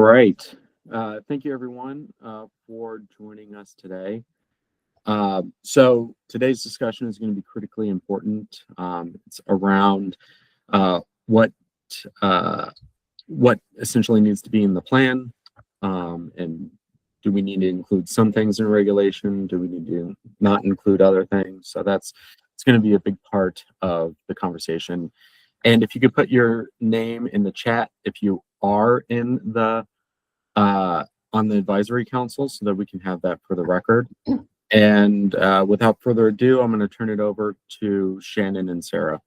right. Thank you, everyone, for joining us today. So today's discussion is going to be critically important. It's around uh, what what essentially needs to be in the plan, and do we need to include some things in regulation? Do we need to not include other things? So it's going to be a big part of the conversation. And if you could put your name in the chat if you are in the on the advisory council, so that we can have that for the record. And without further ado, I'm going to turn it over to Shannon and Sarah.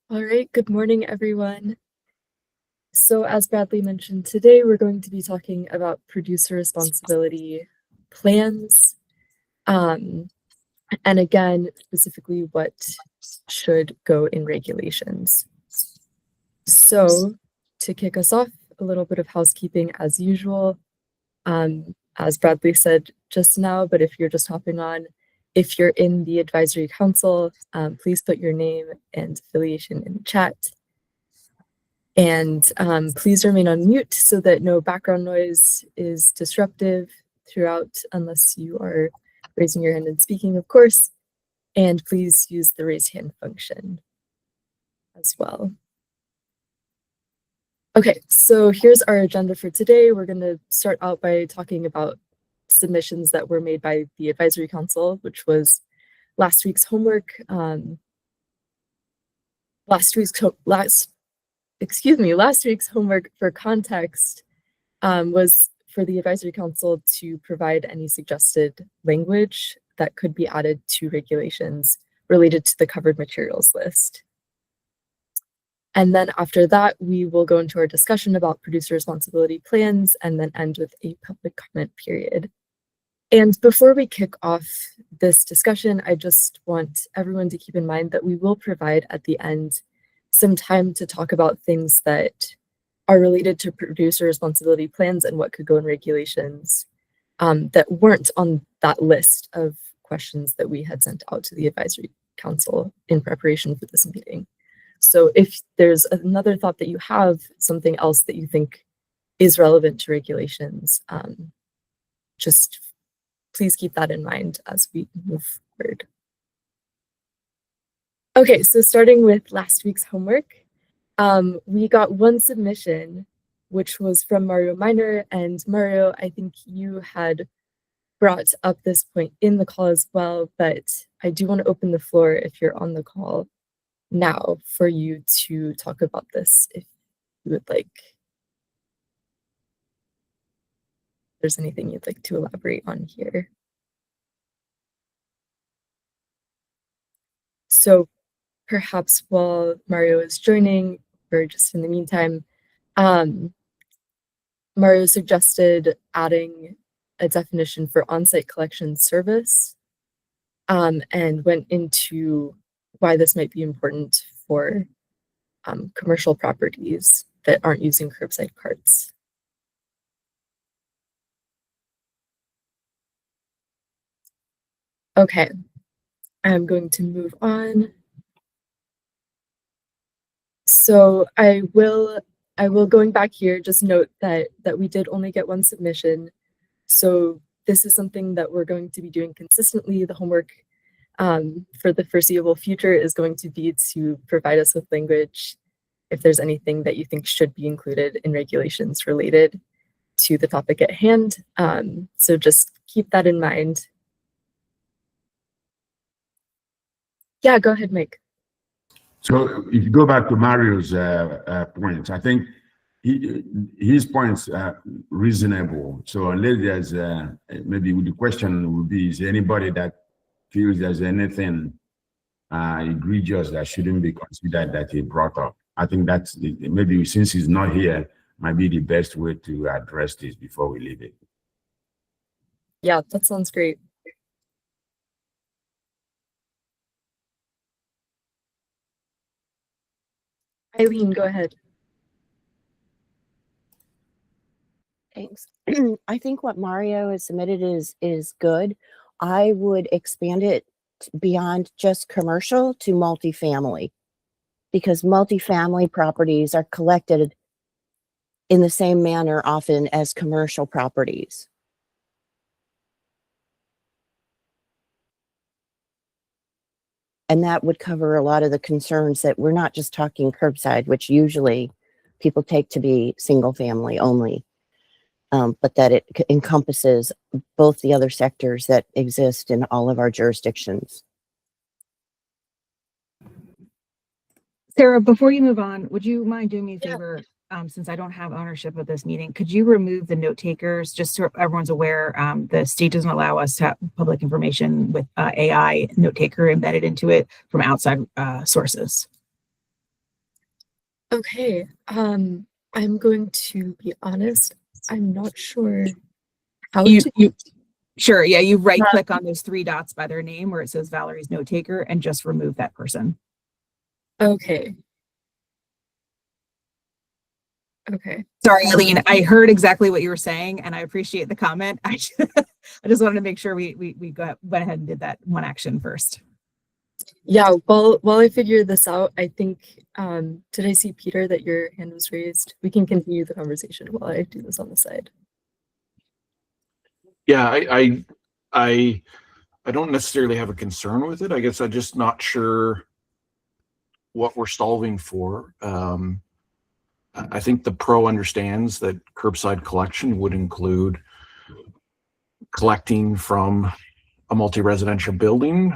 All right, good morning, everyone. So as Bradley mentioned, today we're going to be talking about producer responsibility plans. And again, specifically what should go in regulations. So to kick us off, a little bit of housekeeping as usual. As Bradley said just now, but if you're just hopping on, if you're in the advisory council, please put your name and affiliation in the chat. And please remain on mute so that no background noise is disruptive throughout, unless you are raising your hand and speaking, of course. And please use the raise hand function as well. Okay, so here's our agenda for today. We're going to start out by talking about submissions that were made by the advisory council, which was last week's homework. Last week's homework for context was for the advisory council to provide any suggested language that could be added to regulations related to the covered materials list. And then after that, we will go into our discussion about producer responsibility plans and then end with a public comment period. And before we kick off this discussion, I just want everyone to keep in mind that we will provide at the end some time to talk about things that are related to producer responsibility plans and what could go in regulations that weren't on that list of questions that we had sent out to the advisory council in preparation for this meeting. So if there's another thought that you have, something else that you think is relevant to regulations, just please keep that in mind as we move forward. Okay, so starting with last week's homework, we got one submission, which was from Mario Minor. And Mario, I think you had brought up this point in the call as well, but I do want to open the floor if you're on the call now for you to talk about this if you would like. If there's anything you'd like to elaborate on here. So perhaps while Mario is joining, or just in the meantime, Mario suggested adding a definition for on-site collection service and went into why this might be important for commercial properties that aren't using curbside carts. Okay, I'm going to move on. So I will going back here, just note that we did only get one submission. So this is something that we're going to be doing consistently. The homework for the foreseeable future is going to be to provide us with language if there's anything that you think should be included in regulations related to the topic at hand. So just keep that in mind. Yeah, go ahead, Mike. So if you go back to Mario's points, I think his points are reasonable. So unless there's maybe the question would be, is there anybody that feels there's anything egregious that shouldn't be considered that he brought up? I think that's maybe since he's not here, might be the best way to address this before we leave it. Yeah, that sounds great. Eileen, go ahead. Thanks. I think what Mario has submitted is good. I would expand it beyond just commercial to multifamily, because multifamily properties are collected in the same manner often as commercial properties. And that would cover a lot of the concerns that we're not just talking curbside, which usually people take to be single family only, but that it encompasses both the other sectors that exist in all of our jurisdictions. Sarah, before you move on, would you mind doing me a favor? Since I don't have ownership of this meeting, could you remove the note takers just so everyone's aware? The state doesn't allow us to have public information with AI note taker embedded into it from outside sources. Okay. I'm going to be honest. I'm not sure how to. Sure. Yeah. You right click on those three dots by their name where it says Valerie's note taker and just remove that person. Okay. Okay. Sorry, Eileen. I heard exactly what you were saying, and I appreciate the comment. I just wanted to make sure we went ahead and did that one action first. Yeah. While I figure this out, I think did I see, Peter, that your hand was raised? We can continue the conversation while I do this on the side. Yeah, I don't necessarily have a concern with it. I guess I'm just not sure what we're solving for. I think the pro understands that curbside collection would include collecting from a multi-residential building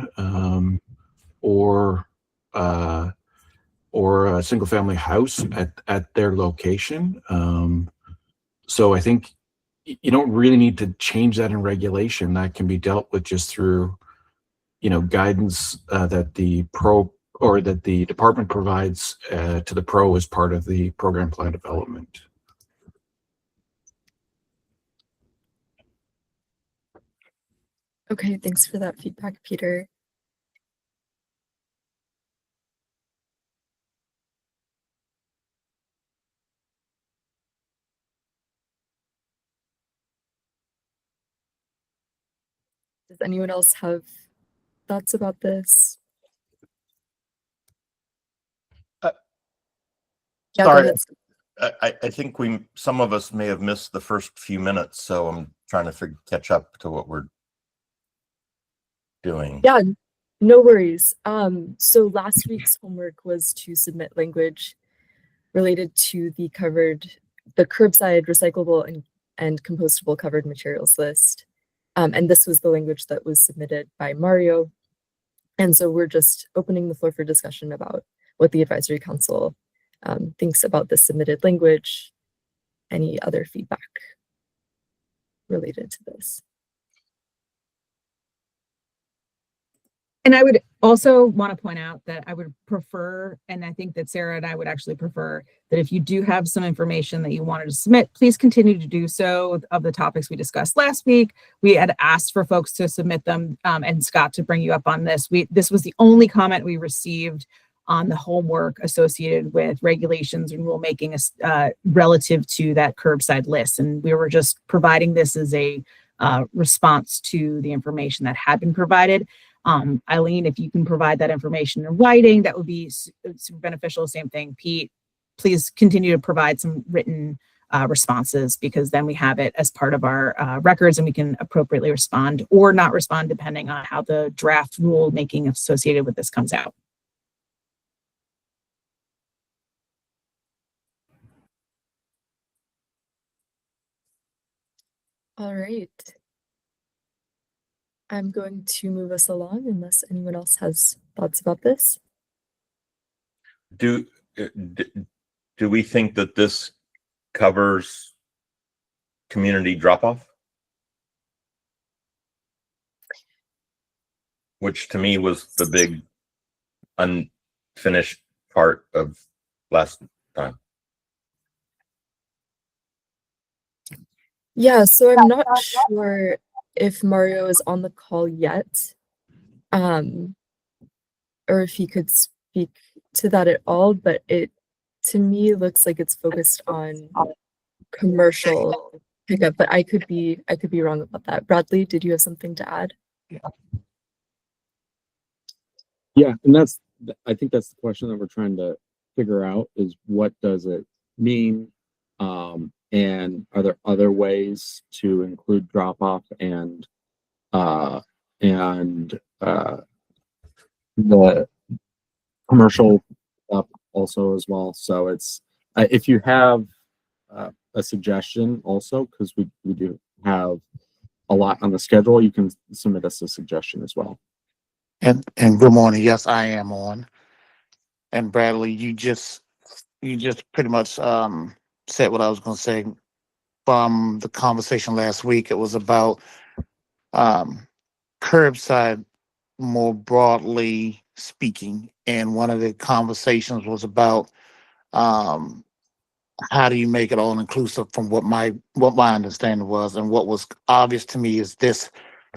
or a single-family house at their location. So I think you don't really need to change that in regulation. That can be dealt with just through, guidance that the pro or that the department provides to the pro as part of the program plan development. Okay, thanks for that feedback, Peter. Does anyone else have thoughts about this? Yeah, go Sorry, ahead. I think some of us may have missed the first few minutes, so I'm trying to catch up to what we're doing. Yeah, no worries. So last week's homework was to submit language related to the curbside recyclable and compostable covered materials list. And this was the language that was submitted by Mario. And so we're just opening the floor for discussion about what the advisory council thinks about the submitted language, any other feedback related to this. And I would also want to point out that I would prefer, and I think that Sarah and I would actually prefer, that if you do have some information that you wanted to submit, please continue to do so. Of the topics we discussed last week, we had asked for folks to submit them, and Scott to bring you up on this. This was the only comment we received on the homework associated with regulations and rulemaking relative to that curbside list. And we were just providing this as a response to the information that had been provided. Eileen, if you can provide that information in writing, that would be super beneficial. Same thing, Pete, please continue to provide some written responses, because then we have it as part of our records and we can appropriately respond or not respond depending on how the draft rule making associated with this comes out. All right. I'm going to move us along unless anyone else has thoughts about this. Do we think that this covers community drop-off? Which to me was the big unfinished part of last time. Yeah, so I'm not sure if Mario is on the call yet, or if he could speak to that at all, but it to me looks like it's focused on commercial pickup, but I could be wrong about that. Bradley, did you have something to add? Yeah, and I think that's the question that we're trying to figure out, is what does it mean? And are there other ways to include drop off and the commercial also as well? So it's if you have a suggestion also, because we do have a lot on the schedule, you can submit us a suggestion as well. And good morning. Yes, I am on. And Bradley, you just pretty much said what I was going to say from the conversation last week. It was about curbside more broadly speaking, and one of the conversations was about how do you make it all inclusive from what my understanding was, and what was obvious to me is the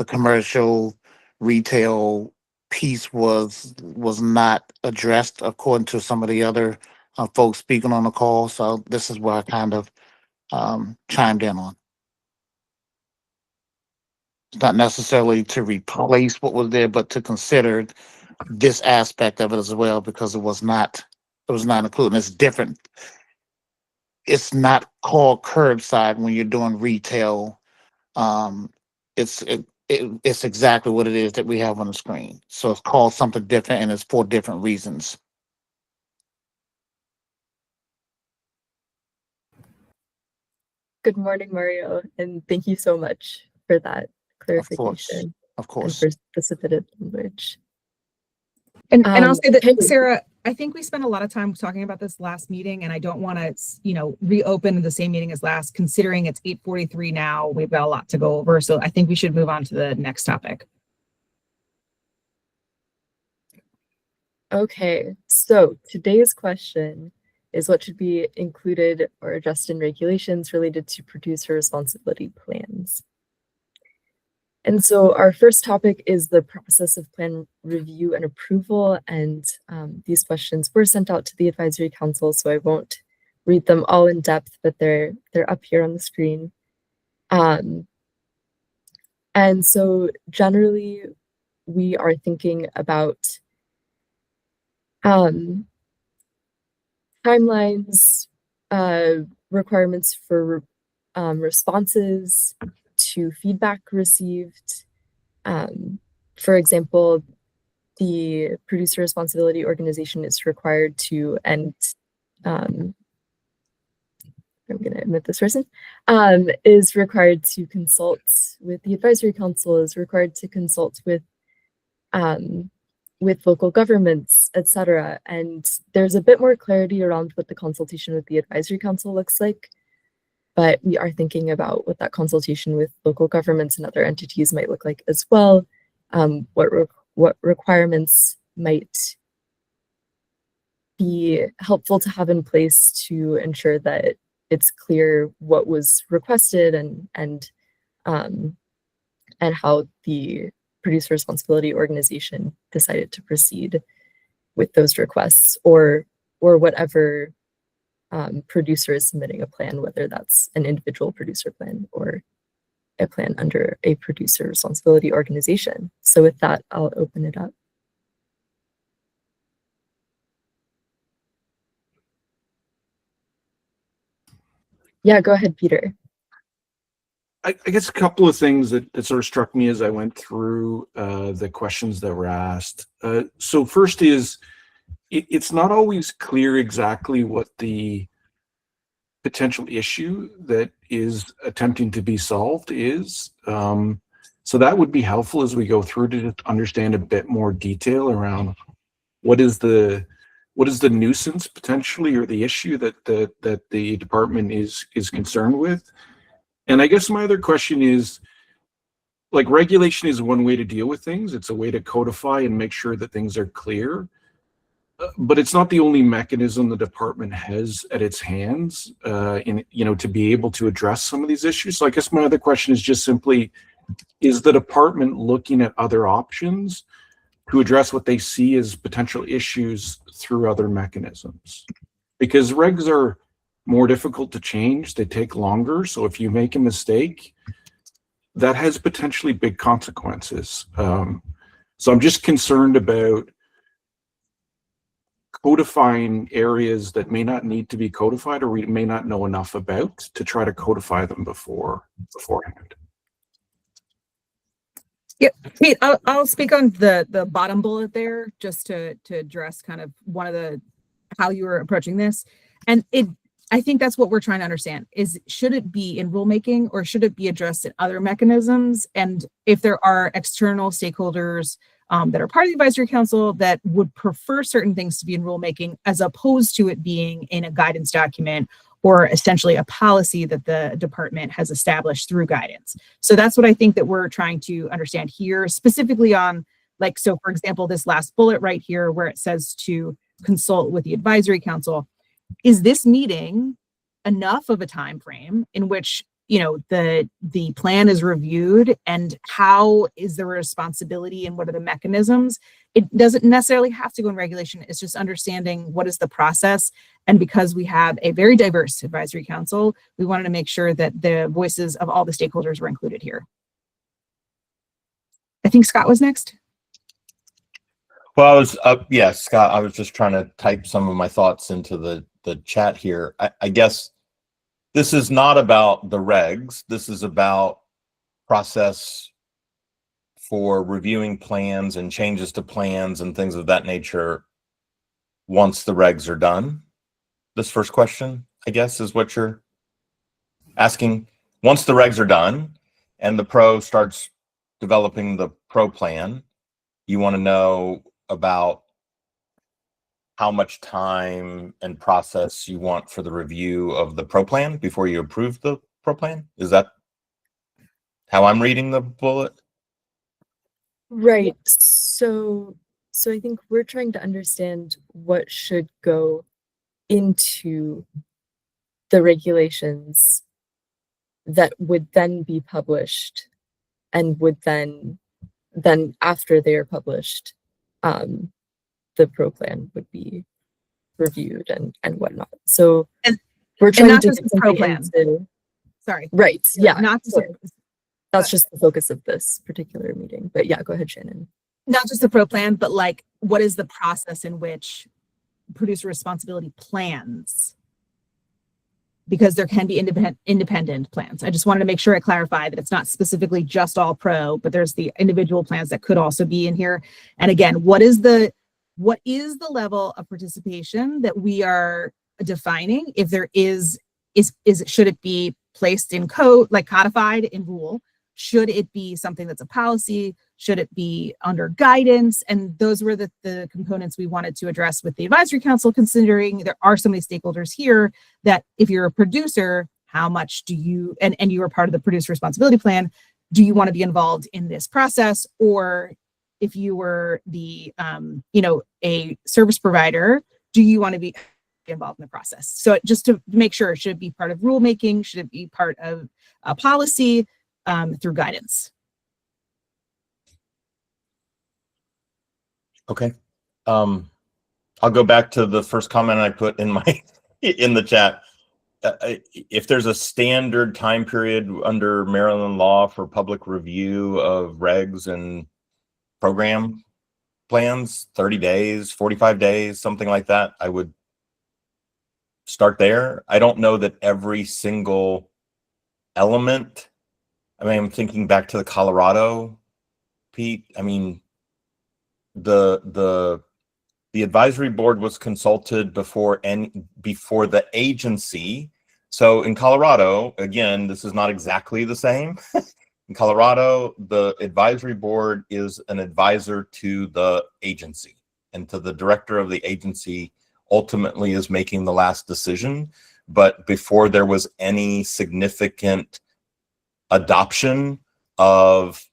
commercial retail piece was not addressed according to some of the other folks speaking on the call. So this is where I kind of chimed in on. It's not necessarily to replace what was there, but to consider this aspect of it as well, because it was not included. It's different. It's not called curbside when you're doing retail. It's exactly what it is that we have on the screen. So it's called something different, and it's for different reasons. Good morning, Mario, and thank you so much for that clarification Of and course. for the submitted language. And I'll say that, okay. Sarah, I think we spent a lot of time talking about this last meeting, and I don't want to, reopen the same meeting as last, considering it's 8:43 now. We've got a lot to go over. So I think we should move on to the next topic. Okay, so today's question is what should be included or addressed in regulations related to producer responsibility plans. And so our first topic is the process of plan review and approval. And these questions were sent out to the advisory council, so I won't read them all in depth, but they're up here on the screen. And so generally, we are thinking about timelines, requirements for responses to feedback received. For example, the producer responsibility organization is required to, and I'm going to admit this person, is required to consult with the advisory council, is required to consult with local governments, etc. And there's a bit more clarity around what the consultation with the advisory council looks like. But we are thinking about what that consultation with local governments and other entities might look like as well. What requirements might be helpful to have in place to ensure that it's clear what was requested and how the producer responsibility organization decided to proceed with those requests, or whatever producer is submitting a plan, whether that's an individual producer plan or a plan under a producer responsibility organization. So with that, I'll open it up. Yeah, go ahead, Peter. I guess a couple of things that sort of struck me as I went through the questions that were asked. So first is, it's not always clear exactly what the potential issue that is attempting to be solved is. So that would be helpful as we go through to understand a bit more detail around what is the nuisance potentially, or the issue that the department is concerned with. And I guess my other question is, like, regulation is one way to deal with things. It's a way to codify and make sure that things are clear. But it's not the only mechanism the department has at its hands to be able to address some of these issues. So I guess my other question is just simply, is the department looking at other options to address what they see as potential issues through other mechanisms? Because regs are more difficult to change, they take longer. So if you make a mistake, that has potentially big consequences. So I'm just concerned about codifying areas that may not need to be codified, or we may not know enough about to try to codify them beforehand. Yep. Pete, I'll speak on the bottom bullet there, just to address kind of one of the how you were approaching this. And I think that's what we're trying to understand is, should it be in rulemaking or should it be addressed in other mechanisms? And if there are external stakeholders that are part of the advisory council that would prefer certain things to be in rulemaking as opposed to it being in a guidance document or essentially a policy that the department has established through guidance. So that's what I think that we're trying to understand here, specifically on, like, so for example, this last bullet right here where it says to consult with the advisory council. Is this meeting enough of a time frame in which, you know, the plan is reviewed, and how is the responsibility and what are the mechanisms? It doesn't necessarily have to go in regulation. It's just understanding what is the process. And because we have a very diverse advisory council, we wanted to make sure that the voices of all the stakeholders were included here. I think Scott was next. Well, I was yeah, Scott, I was just trying to type some of my thoughts into the chat here. I guess this is not about the regs. This is about process for reviewing plans and changes to plans and things of that nature once the regs are done. This first question, I guess, is what you're asking. Once the regs are done and the pro starts developing the pro plan, you want to know about how much time and process you want for the review of the pro plan before you approve the pro plan? Is that how I'm reading the bullet? Right. So I think we're trying to understand what should go into the regulations that would then be published, and would then after they are published, the pro plan would be reviewed and whatnot. So And we're trying not to just get the pro something plan. into- Sorry. right. Yeah. Not just sorry. That's just the focus of this particular meeting. But yeah, go ahead, Shannon. not just the pro plan, but like, what is the process in which producer responsibility plans? Because there can be independent plans. I just wanted to make sure I clarify that it's not specifically just all pro, but there's the individual plans that could also be in here. And again, what is the level of participation that we are defining? If there is should it be placed in code, like codified in rule? Should it be something that's a policy? Should it be under guidance? And those were the components we wanted to address with the advisory council, considering there are so many stakeholders here that if you're a producer, how much do you, and you are part of the producer responsibility plan, do you want to be involved in this process? Or if you were the, a service provider, do you want to be involved in the process? So just to make sure, should it be part of rulemaking? Should it be part of a policy through guidance? Okay. I'll go back to the first comment I put in my in the chat. If there's a standard time period under Maryland law for public review of regs and program plans, 30 days, 45 days, something like that, I would start there. I don't know that every single element, I mean, I'm thinking back to the Colorado, Pete. I mean, the advisory board was consulted before the agency. So in Colorado, again, this is not exactly the same. In Colorado, the advisory board is an advisor to the agency, and to the director of the agency ultimately is making the last decision. But before there was any significant adoption of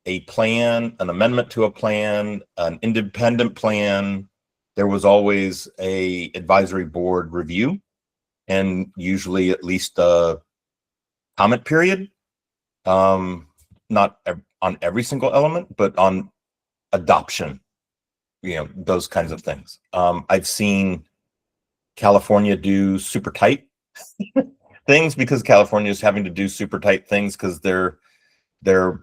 a plan, an amendment to a plan, an independent plan, there was always a advisory board review, and usually at least a comment period. Not on every single element, but on adoption, those kinds of things. I've seen California do super tight things because California is having to do super tight things because their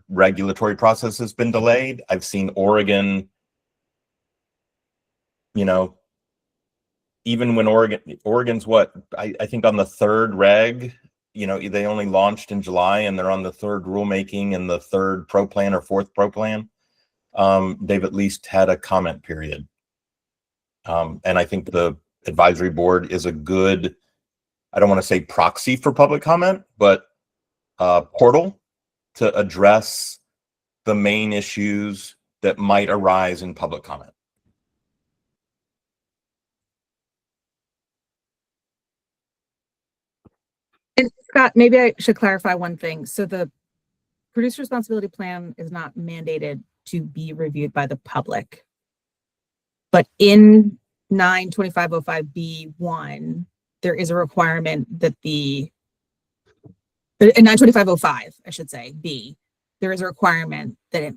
regulatory process has been delayed. I've seen Oregon, even when Oregon's what, I think on the third reg, you know, they only launched in July and they're on the third rulemaking and the third pro plan or fourth pro plan. They've at least had a comment period. And I think the advisory board is a good, I don't want to say proxy for public comment, but portal to address the main issues that might arise in public comment. And Scott, maybe I should clarify one thing. So the producer responsibility plan is not mandated to be reviewed by the public. But in 92505B1, there is a requirement that in 92505, I should say, B, there is a requirement that it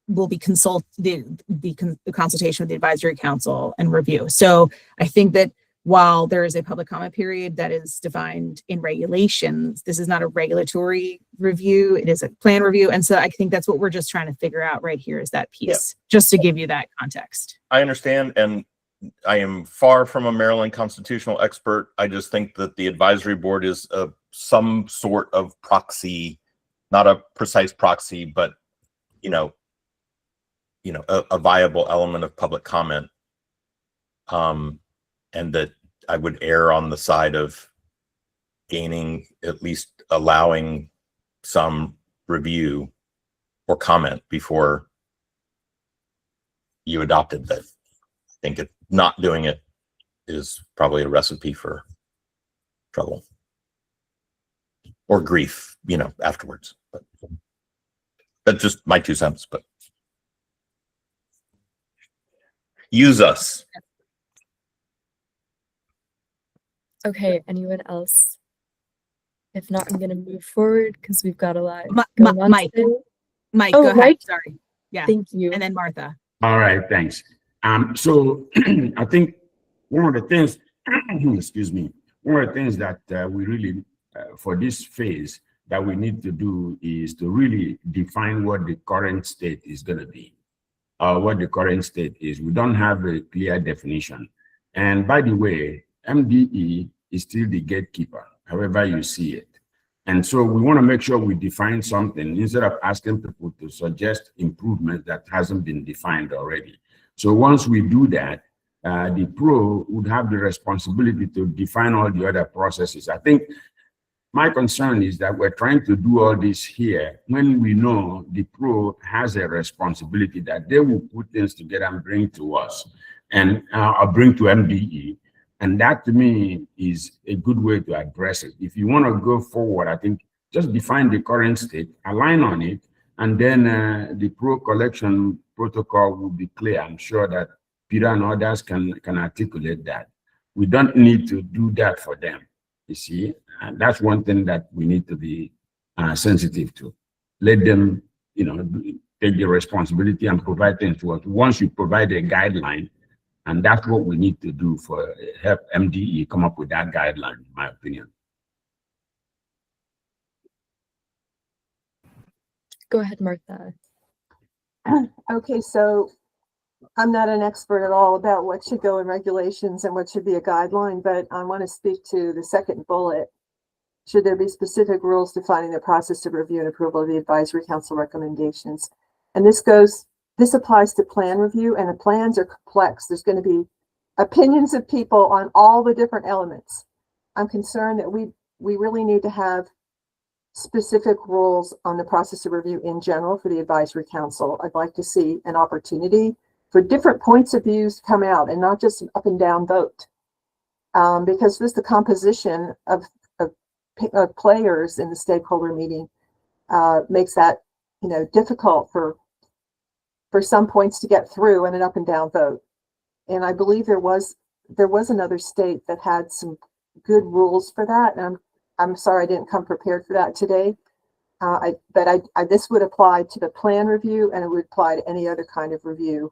will be the consultation with the advisory council and review. So I think that while there is a public comment period that is defined in regulations, this is not a regulatory review, it is a plan review. And so I think that's what we're just trying to figure out right here is that piece, just to give you that context. I understand, and I am far from a Maryland constitutional expert. I just think that the advisory board is some sort of proxy, not a precise proxy, but a viable element of public comment. And that I would err on the side of gaining, at least allowing some review or comment before you adopted that. I think not doing it is probably a recipe for trouble or grief, afterwards. But that's just my 2 cents, but use us. Okay, anyone else? If not, I'm going to move forward because we've got a lot Mike, today. Mike, Oh, go ahead. Mike? Sorry. Yeah. Thank you. And then Martha. All right, thanks. So I think one of the things, excuse me, one of the things that we really, for this phase, that we need to do is to really define what the current state is going to be. What the current state is. We don't have a clear definition. And by the way, MDE is still the gatekeeper, however you see it. And so we want to make sure we define something instead of asking people to suggest improvement that hasn't been defined already. So once we do that, the pro would have the responsibility to define all the other processes. I think my concern is that we're trying to do all this here when we know the pro has a responsibility that they will put things together and bring to us and bring to MDE. And that to me is a good way to address it. If you want to go forward, I think just define the current state, align on it, and then the pro collection protocol will be clear. I'm sure that Peter and others can articulate that. We don't need to do that for them, you see. And that's one thing that we need to be sensitive to. Let them, take the responsibility and provide things to us. Once you provide a guideline, and that's what we need to do for help MDE come up with that guideline, in my opinion. Go ahead, Martha. Okay, so I'm not an expert at all about what should go in regulations and what should be a guideline, but I want to speak to the second bullet. Should there be specific rules defining the process of review and approval of the advisory council recommendations? And this applies to plan review, and the plans are complex. There's going to be opinions of people on all the different elements. I'm concerned that we really need to have specific rules on the process of review in general for the advisory council. I'd like to see an opportunity for different points of views to come out and not just an up and down vote. Because this the composition of players in the stakeholder meeting makes that difficult for some points to get through in an up and down vote. And I believe there was another state that had some good rules for that. And I'm sorry I didn't come prepared for that today. This would apply to the plan review, and it would apply to any other kind of review,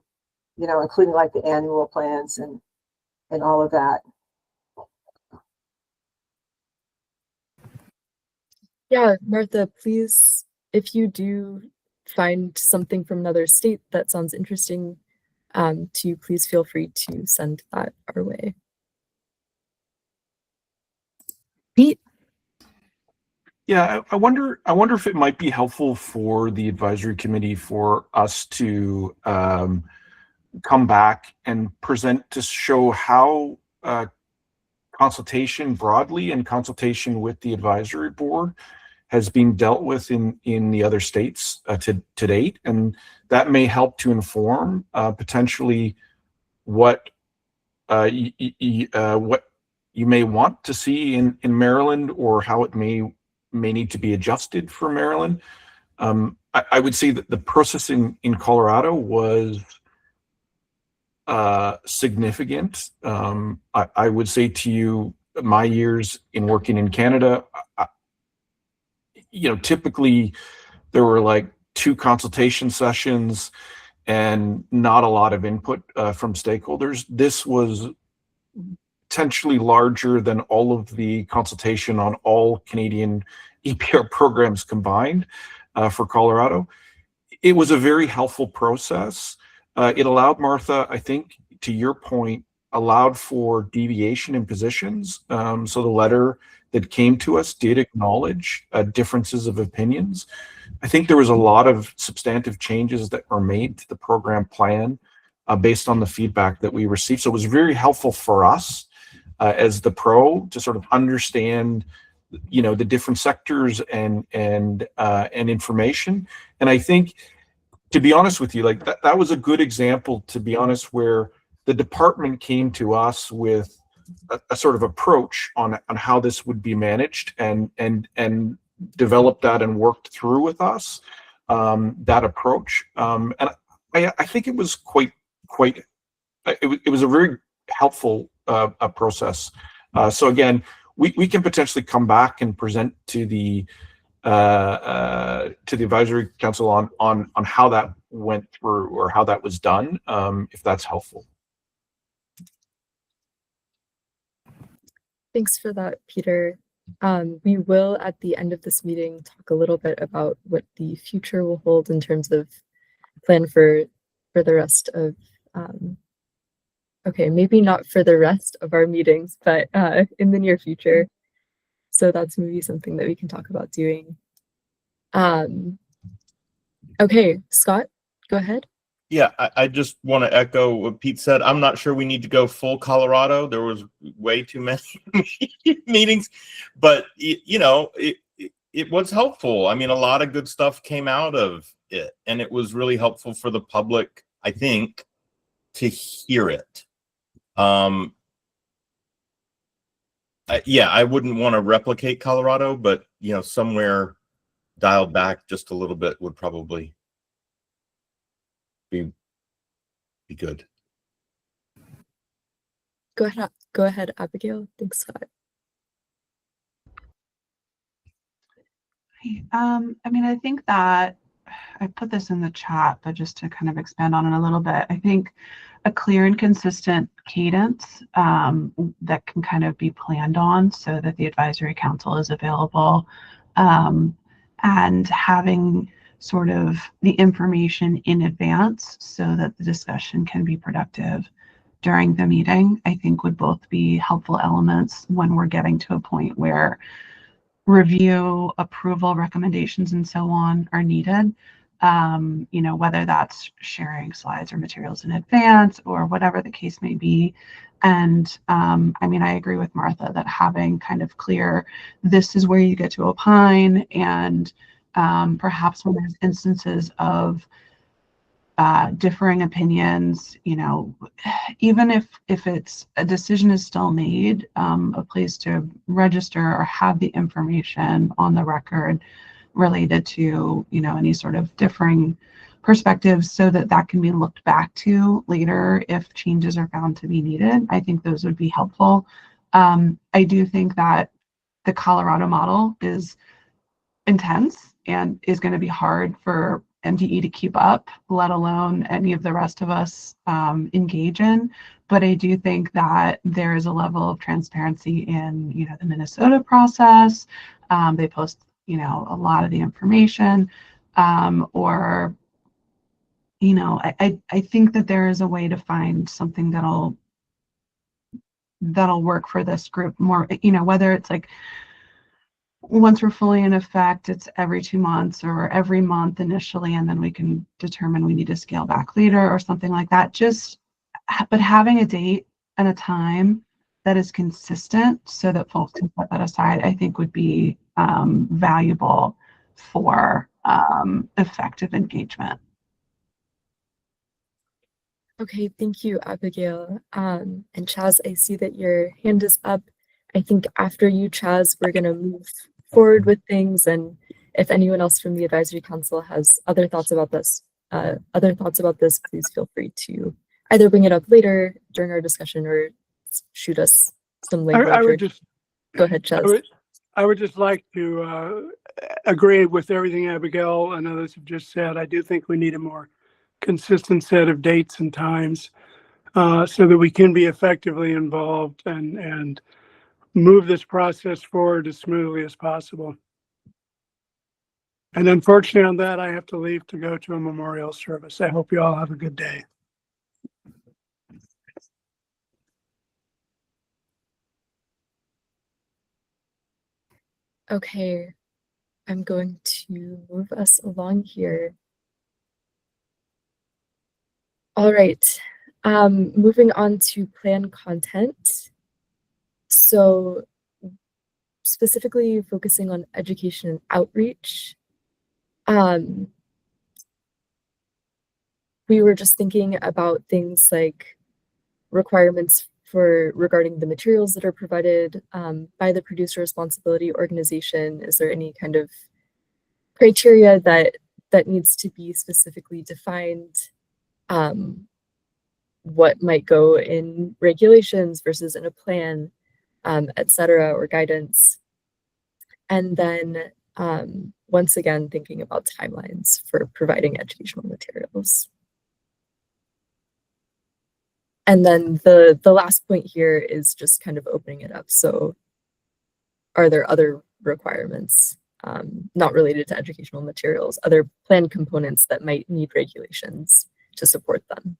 including like the annual plans and all of that. Yeah, Martha, please, if you do find something from another state that sounds interesting to you, please feel free to send that our way. Pete? Yeah, I wonder if it might be helpful for the advisory committee for us to come back and present to show how consultation broadly and consultation with the advisory board has been dealt with in the other states to date, and that may help to inform potentially what what you may want to see in Maryland, or how it may need to be adjusted for Maryland. I would say that the process in Colorado was significant. I would say to you, my years in working in Canada, typically there were like 2 consultation sessions and not a lot of input from stakeholders. This was potentially larger than all of the consultation on all Canadian EPR programs combined for Colorado. It was a very helpful process. It allowed, Martha, I think, to your point, allowed for deviation in positions. So the letter that came to us did acknowledge differences of opinions. I think there was a lot of substantive changes that were made to the program plan based on the feedback that we received. So it was very helpful for us as the pro to sort of understand, the different sectors and information. And I think, to be honest with you, like that was a good example, to be honest, where the department came to us with a sort of approach on how this would be managed, and developed that and worked through with us that approach. And I think it was it was a very helpful process. So again, we can potentially come back and present to the advisory council on how that went through, or how that was done, if that's helpful. Thanks for that, Peter. We will, at the end of this meeting, talk a little bit about what the future will hold in terms of plan for the rest of, okay, maybe not for the rest of our meetings, but in the near future. So that's maybe something that we can talk about doing. Okay, Scott, go ahead. Yeah, I just want to echo what Pete said. I'm not sure we need to go full Colorado. There was way too many meetings, but it was helpful. I mean, a lot of good stuff came out of it, and it was really helpful for the public, I think, to hear it. Yeah, I wouldn't want to replicate Colorado, but somewhere dialed back just a little bit would probably be good. Go ahead, Abigail. Thanks, Scott. I mean, I think that I put this in the chat, but just to kind of expand on it a little bit, I think a clear and consistent cadence that can kind of be planned on so that the advisory council is available, and having sort of the information in advance so that the discussion can be productive during the meeting, I think would both be helpful elements when we're getting to a point where review, approval, recommendations, and so on are needed. Whether that's sharing slides or materials in advance or whatever the case may be. And I mean, I agree with Martha that having kind of clear, this is where you get to opine, and perhaps when there's instances of differing opinions, even if it's a decision is still made, a place to register or have the information on the record related to any sort of differing perspectives, so that can be looked back to later if changes are found to be needed. I think those would be helpful. I do think that the Colorado model is intense and is going to be hard for MDE to keep up, let alone any of the rest of us engage in. But I do think that there is a level of transparency in the Minnesota process. They post a lot of the information, or I think that there is a way to find something that'll that'll work for this group more, whether it's like once we're fully in effect, it's every 2 months or every month initially, and then we can determine we need to scale back later or something like that. But having a date and a time that is consistent so that folks can put that aside, I think would be valuable for effective engagement. Okay, thank you, Abigail. And Chaz, I see that your hand is up. I think after you, Chaz, we're gonna move forward with things. And if anyone else from the advisory council has other thoughts about this, please feel free to either bring it up later during our discussion or shoot us some language. I would just go ahead, Chaz. I would just like to agree with everything Abigail and others have just said. I do think we need a more consistent set of dates and times so that we can be effectively involved and move this process forward as smoothly as possible. And unfortunately on that, I have to leave to go to a memorial service. I hope you all have a good day. Okay, I'm going to move us along here. All right, moving on to plan content. So specifically focusing on education and outreach. We were just thinking about things like requirements regarding the materials that are provided by the producer responsibility organization. Is there any kind of criteria that needs to be specifically defined? What might go in regulations versus in a plan, et cetera, or guidance. And then once again, thinking about timelines for providing educational materials. And then the last point here is just kind of opening it up. So are there other requirements not related to educational materials, other plan components that might need regulations to support them?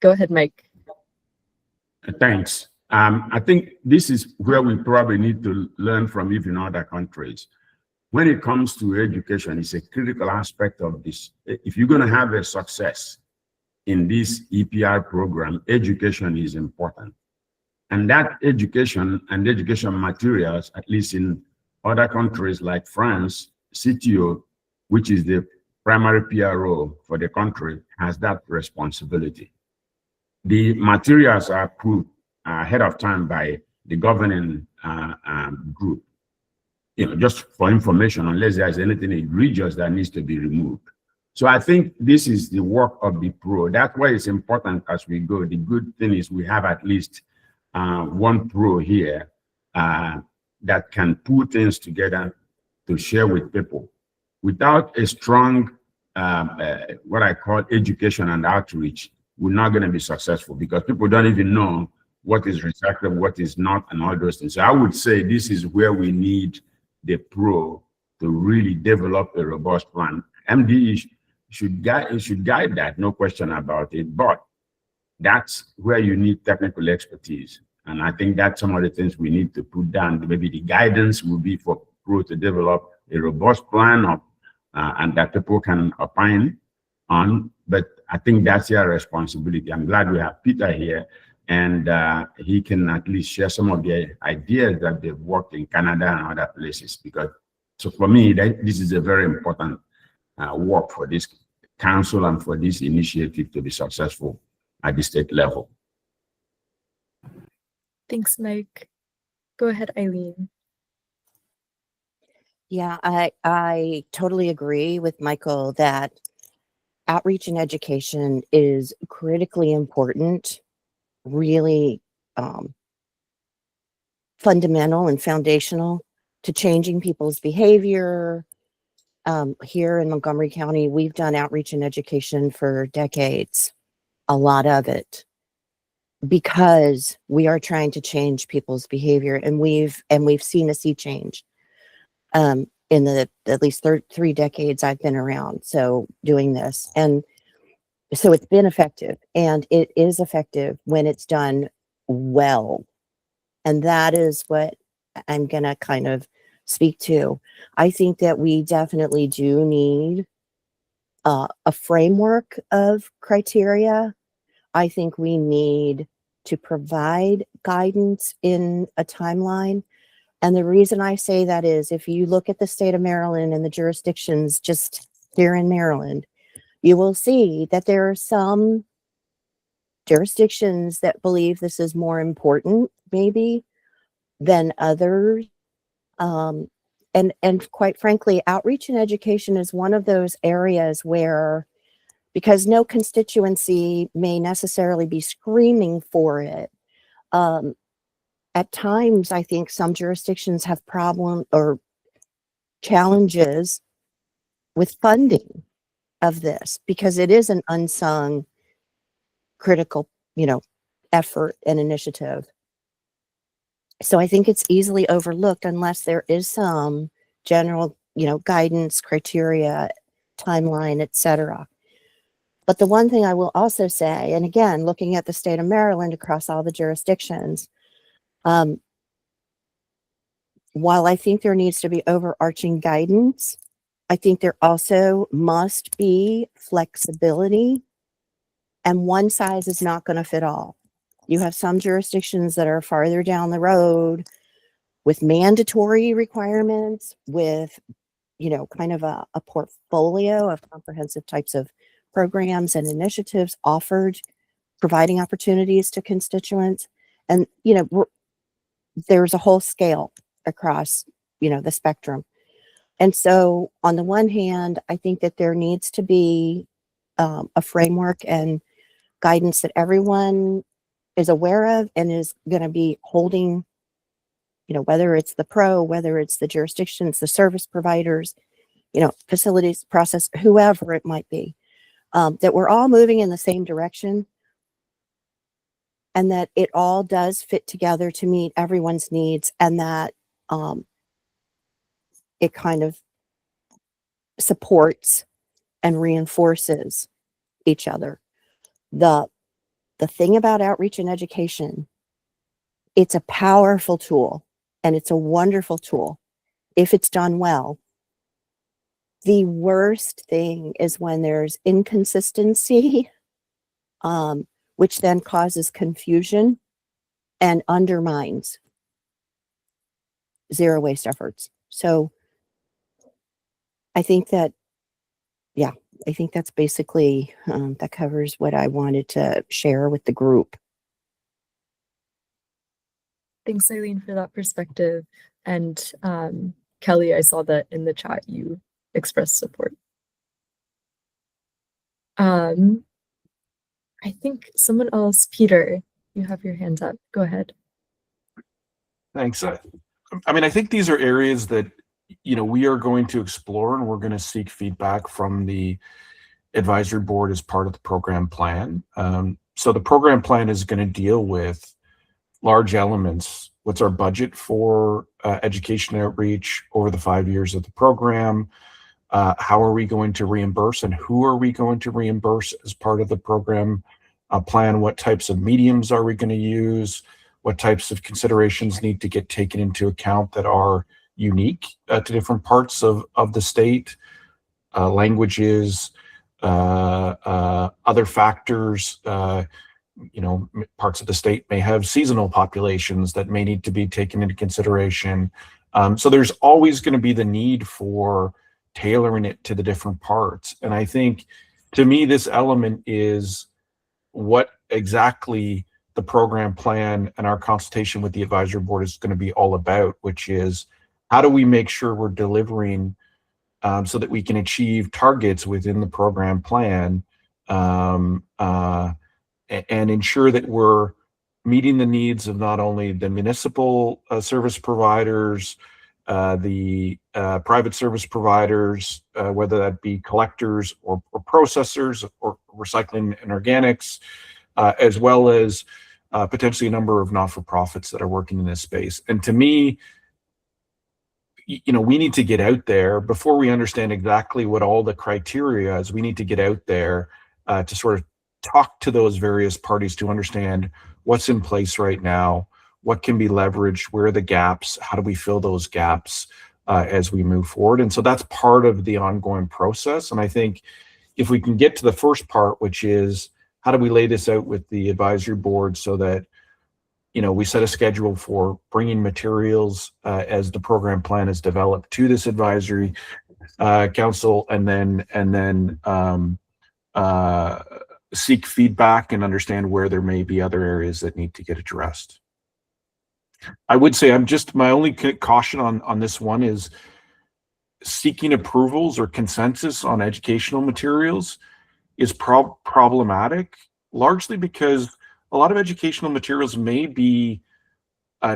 Go ahead, Mike. Thanks. I think this is where we probably need to learn from even other countries. When it comes to education, it's a critical aspect of this. If you're going to have a success in this EPR program, education is important. And that education and education materials, at least in other countries like France, CTO, which is the primary PRO for the country, has that responsibility. The materials are approved ahead of time by the governing group, just for information, unless there's anything egregious that needs to be removed. So I think this is the work of the pro. That's why it's important as we go. The good thing is we have at least one pro here that can put things together to share with people. Without a strong, what I call education and outreach, we're not going to be successful because people don't even know what is recyclable, what is not, and all those things. So I would say this is where we need the pro to really develop a robust plan. MDE should guide that, no question about it, but that's where you need technical expertise. And I think that's some of the things we need to put down. Maybe the guidance will be for pro to develop a robust plan and that people can opine on, but I think that's their responsibility. I'm glad we have Peter here, and he can at least share some of the ideas that they've worked in Canada and other places. Because, so for me, this is a very important work for this council and for this initiative to be successful at the state level. Thanks, Mike. Go ahead, Eileen. Yeah, I totally agree with Michael that outreach and education is critically important, really fundamental and foundational to changing people's behavior. Here in Montgomery County, we've done outreach and education for decades, a lot of it, because we are trying to change people's behavior, and we've seen a sea change in the at least 3 decades I've been around, so doing this. And So it's been effective, and it is effective when it's done well. And that is what I'm going to kind of speak to. I think that we definitely do need a framework of criteria. I think we need to provide guidance in a timeline. And the reason I say that is if you look at the state of Maryland and the jurisdictions just here in Maryland, you will see that there are some jurisdictions that believe this is more important, maybe, than others. And quite frankly, outreach and education is one of those areas where, because no constituency may necessarily be screaming for it, at times I think some jurisdictions have problem or challenges with funding of this, because it is an unsung critical, effort and initiative. So I think it's easily overlooked unless there is some general, guidance, criteria, timeline, etc. But the one thing I will also say, and again, looking at the state of Maryland across all the jurisdictions, while I think there needs to be overarching guidance, I think there also must be flexibility, and one size is not going to fit all. You have some jurisdictions that are farther down the road with mandatory requirements, with, kind of a portfolio of comprehensive types of programs and initiatives offered, providing opportunities to constituents. And, there's a whole scale across, the spectrum. And so on the one hand, I think that there needs to be a framework and guidance that everyone is aware of and is going to be holding, whether it's the pro, whether it's the jurisdictions, the service providers, facilities, process, whoever it might be, that we're all moving in the same direction, and that it all does fit together to meet everyone's needs, and that it kind of supports and reinforces each other. The thing about outreach and education, it's a powerful tool, and it's a wonderful tool if it's done well. The worst thing is when there's inconsistency, which then causes confusion and undermines zero waste efforts. So I think that, I think that's basically, that covers what I wanted to share with the group. Thanks, Eileen, for that perspective. And Kelly, I saw that in the chat you expressed support. I think someone else, Peter, you have your hands up. Go ahead. Thanks. I think these are areas that, we are going to explore, and we're going to seek feedback from the advisory board as part of the program plan. So the program plan is going to deal with large elements. What's our budget for education outreach over the 5 years of the program? How are we going to reimburse, and who are we going to reimburse as part of the program plan? What types of mediums are we going to use? What types of considerations need to get taken into account that are unique to different parts of the state? Languages, other factors. Parts of the state may have seasonal populations that may need to be taken into consideration. So there's always going to be the need for tailoring it to the different parts. And I think, to me, this element is what exactly the program plan and our consultation with the advisory board is going to be all about, which is how do we make sure we're delivering so that we can achieve targets within the program plan, and ensure that we're meeting the needs of not only the municipal service providers, the private service providers, whether that be collectors or processors or recycling and organics, as well as potentially a number of not-for-profits that are working in this space. And to me, we need to get out there before we understand exactly what all the criteria is. We need to get out there to sort of talk to those various parties to understand what's in place right now, what can be leveraged, where are the gaps, how do we fill those gaps as we move forward. And so that's part of the ongoing process. And I think if we can get to the first part, which is how do we lay this out with the advisory board so that, you know, we set a schedule for bringing materials as the program plan is developed to this advisory council, and then seek feedback and understand where there may be other areas that need to get addressed. I would say my only caution on this one is seeking approvals or consensus on educational materials is problematic, largely because a lot of educational materials may be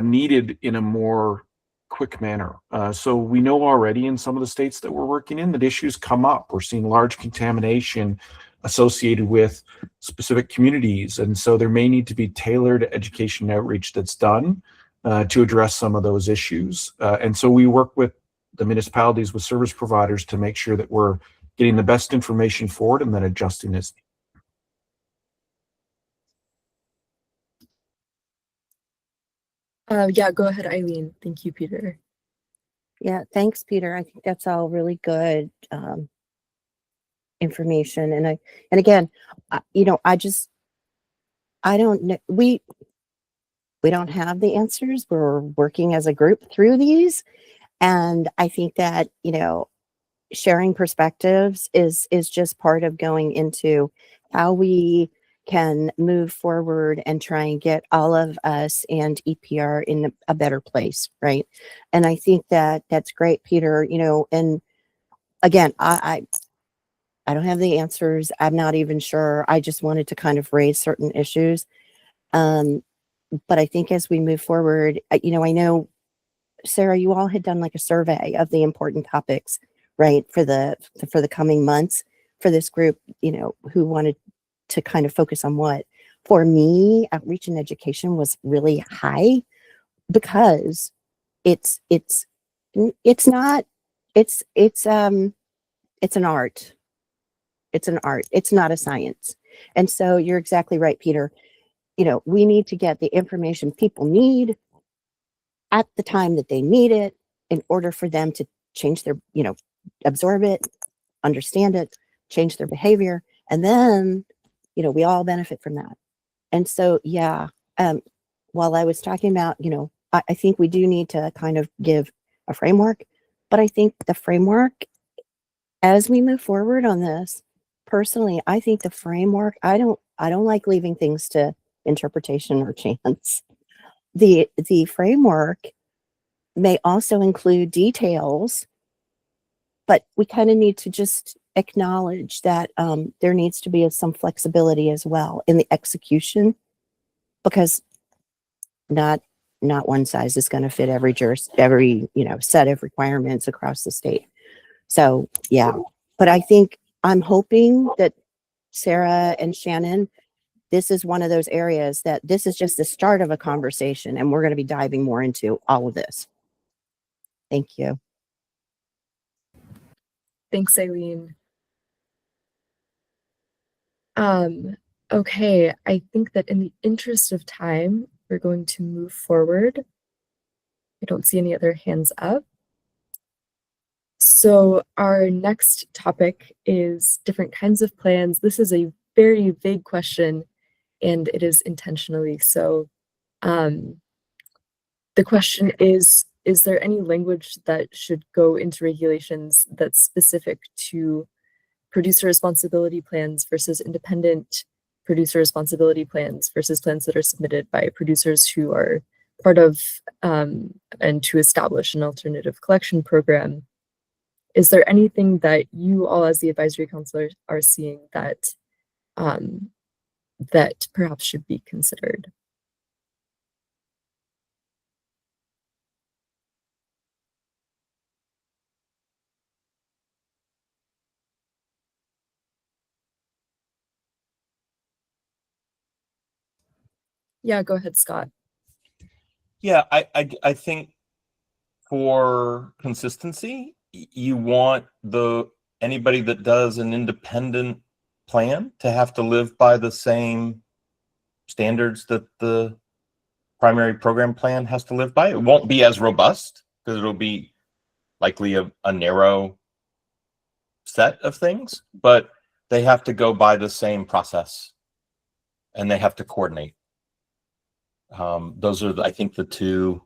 needed in a more quick manner. So we know already in some of the states that we're working in that issues come up. We're seeing large contamination associated with specific communities. And so there may need to be tailored education outreach that's done to address some of those issues. And so we work with the municipalities, with service providers, to make sure that we're getting the best information forward and then adjusting as Yeah, go ahead, Eileen. Thank you, Peter. Yeah, thanks, Peter. I think that's all really good information. And again, you know, I don't know. We don't have the answers. We're working as a group through these. And I think that, you know, sharing perspectives is just part of going into how we can move forward and try and get all of us and EPR in a better place, right? And I think that that's great, Peter. You know, and again, I don't have the answers. I'm not even sure. I just wanted to kind of raise certain issues. But I think as we move forward, you know, I know, Sarah, you all had done like a survey of the important topics, right, for the coming months for this group, you know, who wanted to kind of focus on what. For me, outreach and education was really high because it's an art. It's an art. It's not a science. And so you're exactly right, Peter. You know, we need to get the information people need at the time that they need it in order for them to change their, you know, absorb it, understand it, change their behavior. And then, you know, we all benefit from that. And so, yeah, while I was talking about, you know, I think we do need to kind of give a framework, but I think the framework, as we move forward on this, personally, I think the framework, I don't like leaving things to interpretation or chance. The framework may also include details, but we kind of need to just acknowledge that there needs to be some flexibility as well in the execution, because not one size is going to fit every you know, set of requirements across the state. So yeah, but I think I'm hoping that Sarah and Shannon, this is one of those areas that this is just the start of a conversation, and we're going to be diving more into all of this. Thank you. Thanks, Eileen. Okay, I think that in the interest of time, we're going to move forward. I don't see any other hands up. So our next topic is different kinds of plans. This is a very vague question, and it is intentionally so. The question is there any language that should go into regulations that's specific to producer responsibility plans versus independent producer responsibility plans versus plans that are submitted by producers who are part of and to establish an alternative collection program? Is there anything that you all as the advisory council are seeing that that perhaps should be considered? Yeah, go ahead, Scott. Yeah, I think for consistency, you want anybody that does an independent plan to have to live by the same standards that the primary program plan has to live by. It won't be as robust because it'll be likely a narrow set of things, but they have to go by the same process and they have to coordinate. Those are, I think, the two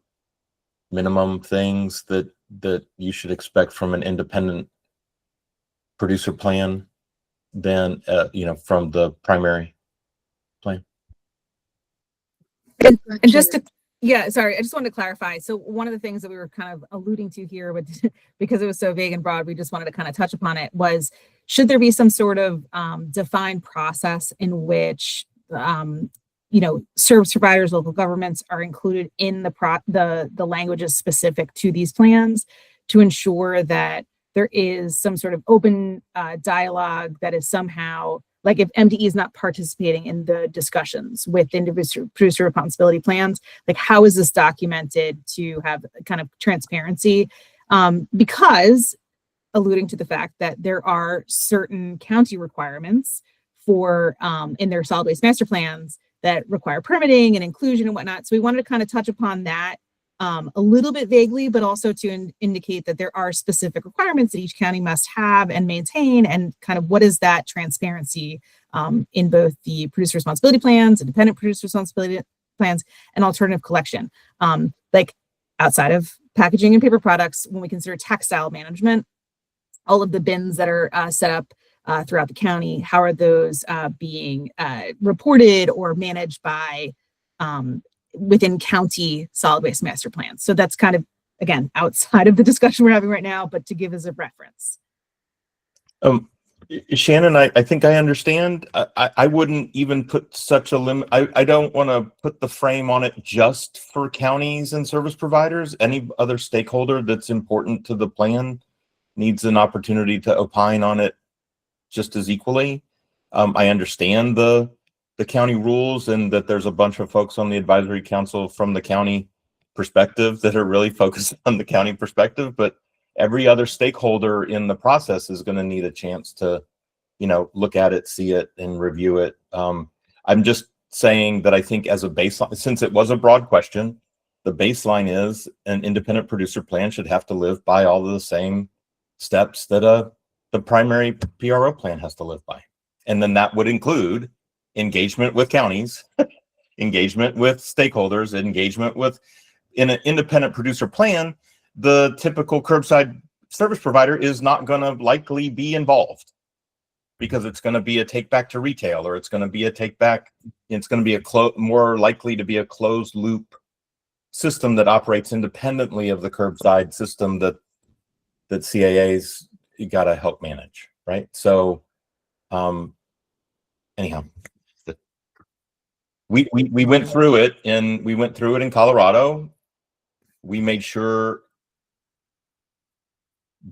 minimum things that you should expect from an independent producer plan than from the primary plan. And just to, yeah, sorry, I just wanted to clarify. So one of the things that we were kind of alluding to here, but because it was so vague and broad, we just wanted to kind of touch upon it, was should there be some sort of defined process in which service providers, local governments are included in the languages specific to these plans to ensure that there is some sort of open dialogue that is somehow, like if MDE is not participating in the discussions with individual producer responsibility plans, like how is this documented to have kind of transparency? Because alluding to the fact that there are certain county requirements for in their solid waste master plans that require permitting and inclusion and whatnot. So we wanted to kind of touch upon that a little bit vaguely, but also to indicate that there are specific requirements that each county must have and maintain, and kind of what is that transparency in both the producer responsibility plans, independent producer responsibility plans, and alternative collection. Like outside of packaging and paper products, when we consider textile management, all of the bins that are set up throughout the county, how are those being reported or managed by within county solid waste master plans? So that's kind of, again, outside of the discussion we're having right now, but to give as a reference. Shannon, I think I understand. I wouldn't even put such a limit. I don't want to put the frame on it just for counties and service providers. Any other stakeholder that's important to the plan needs an opportunity to opine on it just as equally. I understand the county rules and that there's a bunch of folks on the advisory council from the county perspective that are really focused on the county perspective, but every other stakeholder in the process is going to need a chance to, look at it, see it, and review it. I'm just saying that I think as a baseline, since it was a broad question, the baseline is an independent producer plan should have to live by all of the same steps that the primary PRO plan has to live by. And then that would include engagement with counties, engagement with stakeholders, engagement with, in an independent producer plan, the typical curbside service provider is not going to likely be involved because it's going to be a take back to retail, or it's going to be a take back, it's going to be more likely to be a closed loop system that operates independently of the curbside system that CAA's got to help manage, right? So anyhow, we went through it in Colorado. We made sure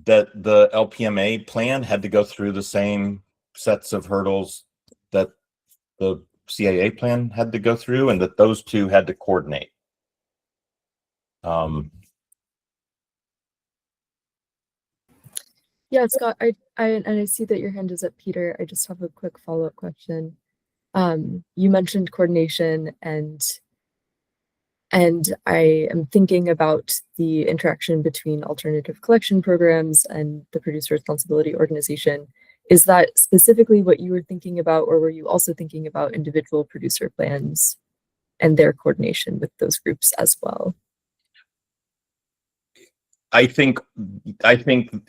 that the LPMA plan had to go through the same sets of hurdles that the CAA plan had to go through, and that those two had to coordinate. Yeah, Scott, I see that your hand is up, Peter. I just have a quick follow-up question. You mentioned coordination, and I am thinking about the interaction between alternative collection programs and the producer responsibility organization. Is that specifically what you were thinking about, or were you also thinking about individual producer plans and their coordination with those groups as well? I think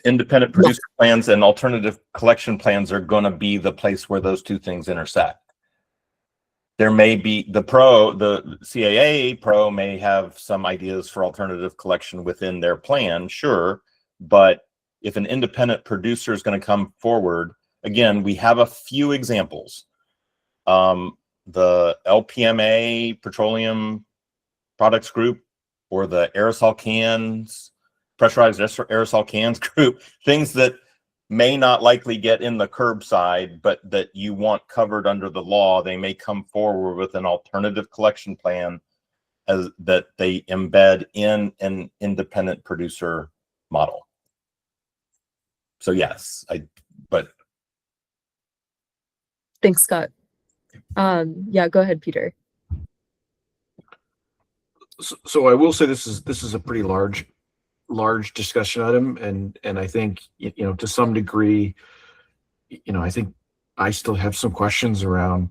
independent producer plans and alternative collection plans are going to be the place where those two things intersect. There may be the CAA pro may have some ideas for alternative collection within their plan, sure, but if an independent producer is going to come forward, again, we have a few examples. The LPMA Petroleum Products Group, or the aerosol cans, pressurized aerosol cans group, things that may not likely get in the curbside, but that you want covered under the law, they may come forward with an alternative collection plan as that they embed in an independent producer model. So yes, but Thanks, Scott. Yeah, go ahead, Peter. So I will say this is a pretty large discussion item, and I think to some degree, I think I still have some questions around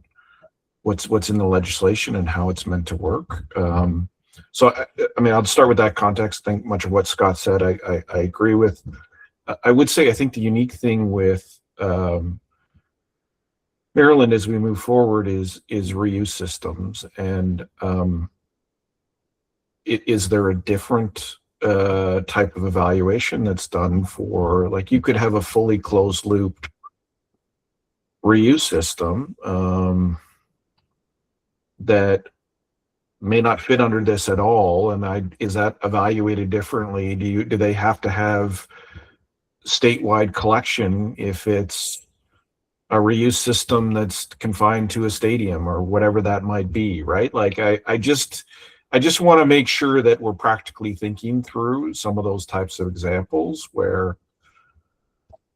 what's in the legislation and how it's meant to work. So I mean, I'll start with that context. I think much of what Scott said I agree with. I would say I think the unique thing with Maryland as we move forward is reuse systems, and is there a different type of evaluation that's done for, like, you could have a fully closed loop reuse system that may not fit under this at all, and is that evaluated differently? Do they have to have statewide collection if it's a reuse system that's confined to a stadium or whatever that might be, right? Like I just want to make sure that we're practically thinking through some of those types of examples where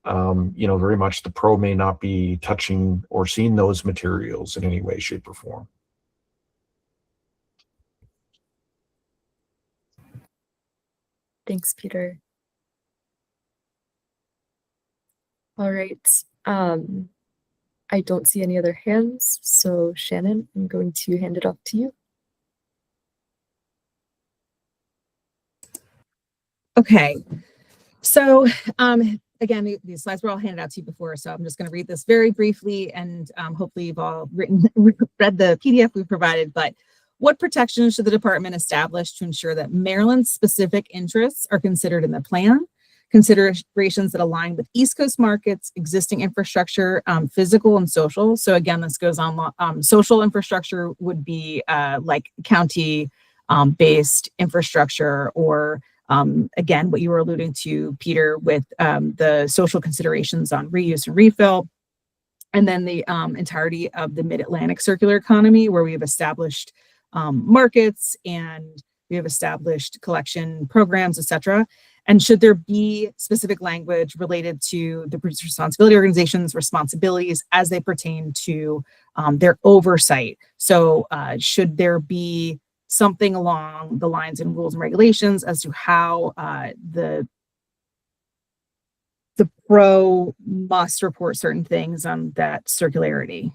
very much the pro may not be touching or seeing those materials in any way, shape, or form. Thanks, Peter. All right. I don't see any other hands, so Shannon, I'm going to hand it off to you. Okay, so again, these slides were all handed out to you before, so I'm just going to read this very briefly, and hopefully you've all read the PDF we provided. But what protections should the department establish to ensure that Maryland's specific interests are considered in the plan? Considerations that align with East Coast markets, existing infrastructure, physical and social. So again, this goes on. Social infrastructure would be like county based infrastructure, or again, what you were alluding to, Peter, with the social considerations on reuse and refill. And then the entirety of the Mid-Atlantic circular economy, where we have established markets and we have established collection programs, et cetera. And should there be specific language related to the producer responsibility organizations' responsibilities as they pertain to their oversight? So should there be something along the lines and rules and regulations as to how the pro must report certain things on that circularity?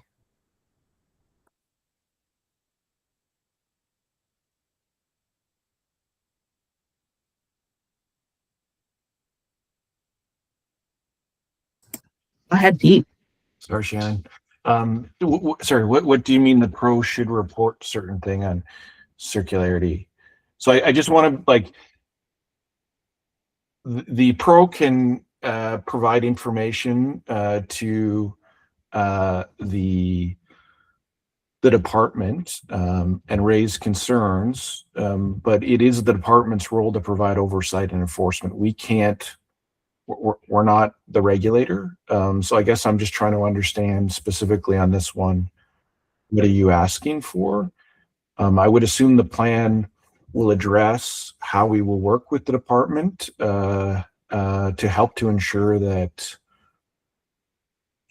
Go ahead, Pete. Sorry, Shannon. Sorry, what do you mean the pro should report certain thing on circularity? So I just want to, like, the pro can provide information to the department and raise concerns, but it is the department's role to provide oversight and enforcement. We can't. We're not the regulator. So I guess I'm just trying to understand specifically on this one, what are you asking for? I would assume the plan will address how we will work with the department to help to ensure that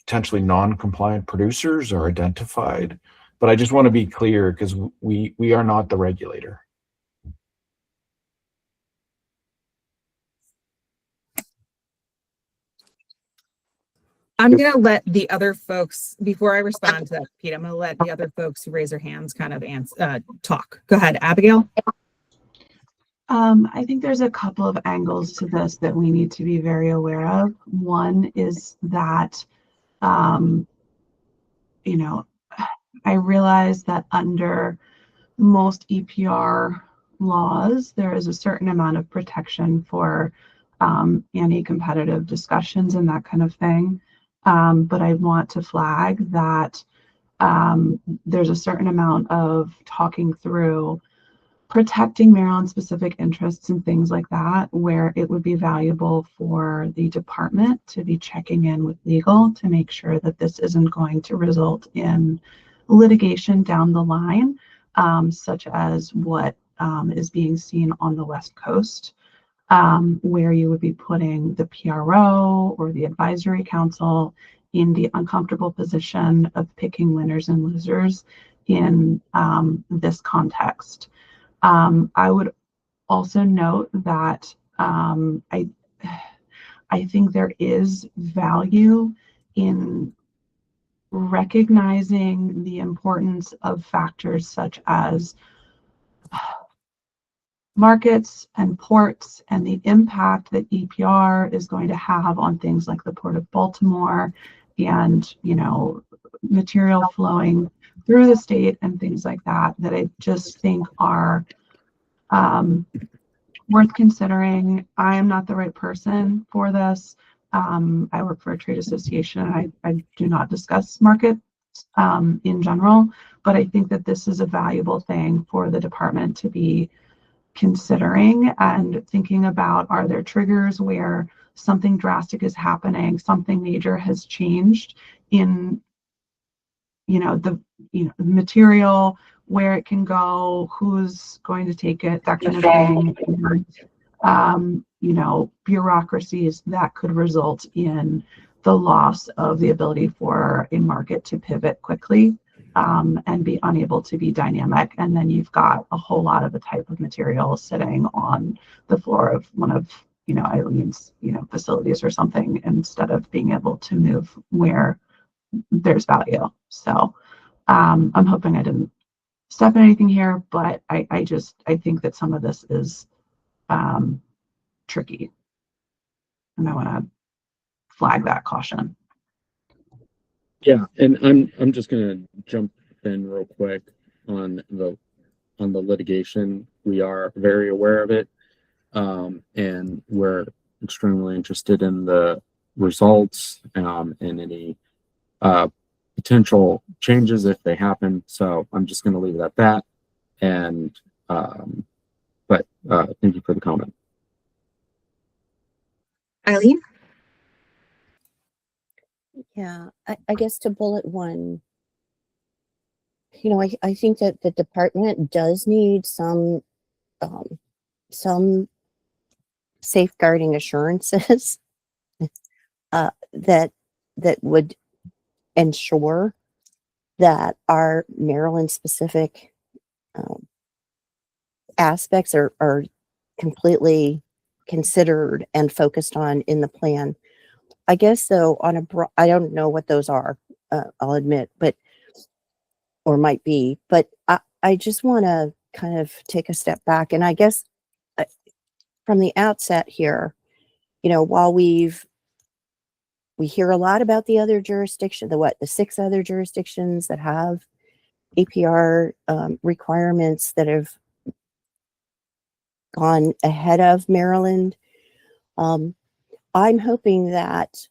potentially non-compliant producers are identified. But I just want to be clear, because we are not the regulator. I'm going to let the other folks, before I respond to that, Pete, I'm going to let the other folks who raise their hands kind of talk. Go ahead, Abigail. I think there's a couple of angles to this that we need to be very aware of. One is that, I realize that under most EPR laws, there is a certain amount of protection for anti-competitive discussions and that kind of thing. But I want to flag that there's a certain amount of talking through protecting Maryland specific interests and things like that, where it would be valuable for the department to be checking in with legal to make sure that this isn't going to result in litigation down the line, such as what is being seen on the West Coast, where you would be putting the PRO or the advisory council in the uncomfortable position of picking winners and losers in this context. I would also note that I think there is value in recognizing the importance of factors such as markets and ports and the impact that EPR is going to have on things like the Port of Baltimore and, you know, material flowing through the state and things like that, that I just think are worth considering. I am not the right person for this. I work for a trade association. I do not discuss markets in general, but I think that this is a valuable thing for the department to be considering and thinking about. Are there triggers where something drastic is happening, something major has changed in, you know, the material, where it can go, who's going to take it, that kind of thing. And, you know, bureaucracies that could result in the loss of the ability for a market to pivot quickly and be unable to be dynamic. And then you've got a whole lot of a type of material sitting on the floor of one of, you know, Eileen's, you know, facilities or something, instead of being able to move where there's value. So I'm hoping I didn't step in anything here, but I think that some of this is tricky, and I want to flag that caution. Yeah, and I'm just gonna jump in real quick on the litigation. We are very aware of it, and we're extremely interested in the results and any potential changes if they happen. So I'm just going to leave it at that. And but thank you for the comment. Eileen? Yeah, I guess to bullet one, you know, I think that the department does need some safeguarding assurances that would ensure that our Maryland specific aspects are completely considered and focused on in the plan. I guess though, I don't know what those are, I'll admit, but, or might be, but I just want to kind of take a step back. And I guess from the outset here, you know, while we hear a lot about the other jurisdiction, the 6 other jurisdictions that have APR requirements that have gone ahead of Maryland. I'm hoping that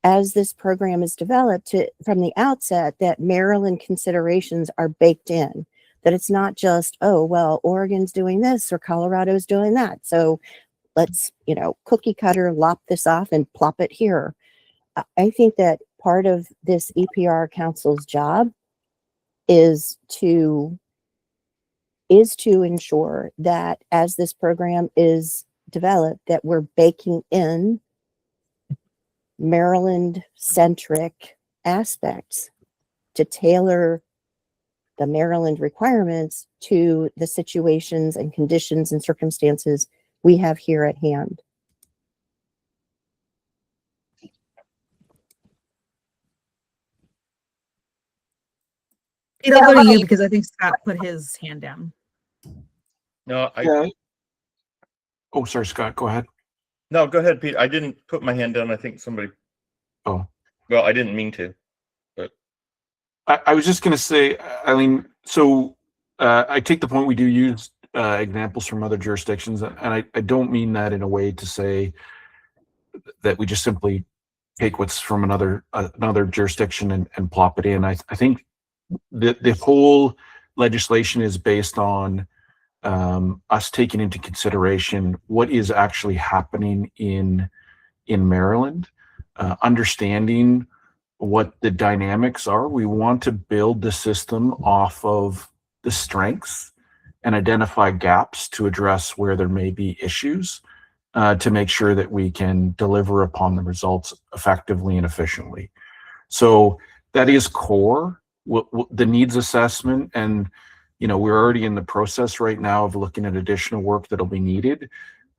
as this program is developed from the outset, that Maryland considerations are baked in, that it's not just, oh, well, Oregon's doing this or Colorado's doing that, so let's, you know, cookie cutter, lop this off and plop it here. I think that part of this EPR Council's job is to ensure that as this program is developed, that we're baking in Maryland-centric aspects to tailor the Maryland requirements to the situations and conditions and circumstances we have here at hand. Pete, I'll go to you because I think Scott put his hand down. No, Oh, sorry, Scott, go ahead. No, go ahead, Pete. I didn't put my hand down. I think somebody. Oh. Well, I didn't mean to, but. I was just going to say, Eileen, so I take the point we do use examples from other jurisdictions, and I don't mean that in a way to say that we just simply take what's from another jurisdiction and plop it in. I think the whole legislation is based on us taking into consideration what is actually happening in Maryland, understanding what the dynamics are. We want to build the system off of the strengths and identify gaps to address where there may be issues. to make sure that we can deliver upon the results effectively and efficiently. So that is core, the needs assessment. And, we're already in the process right now of looking at additional work that'll be needed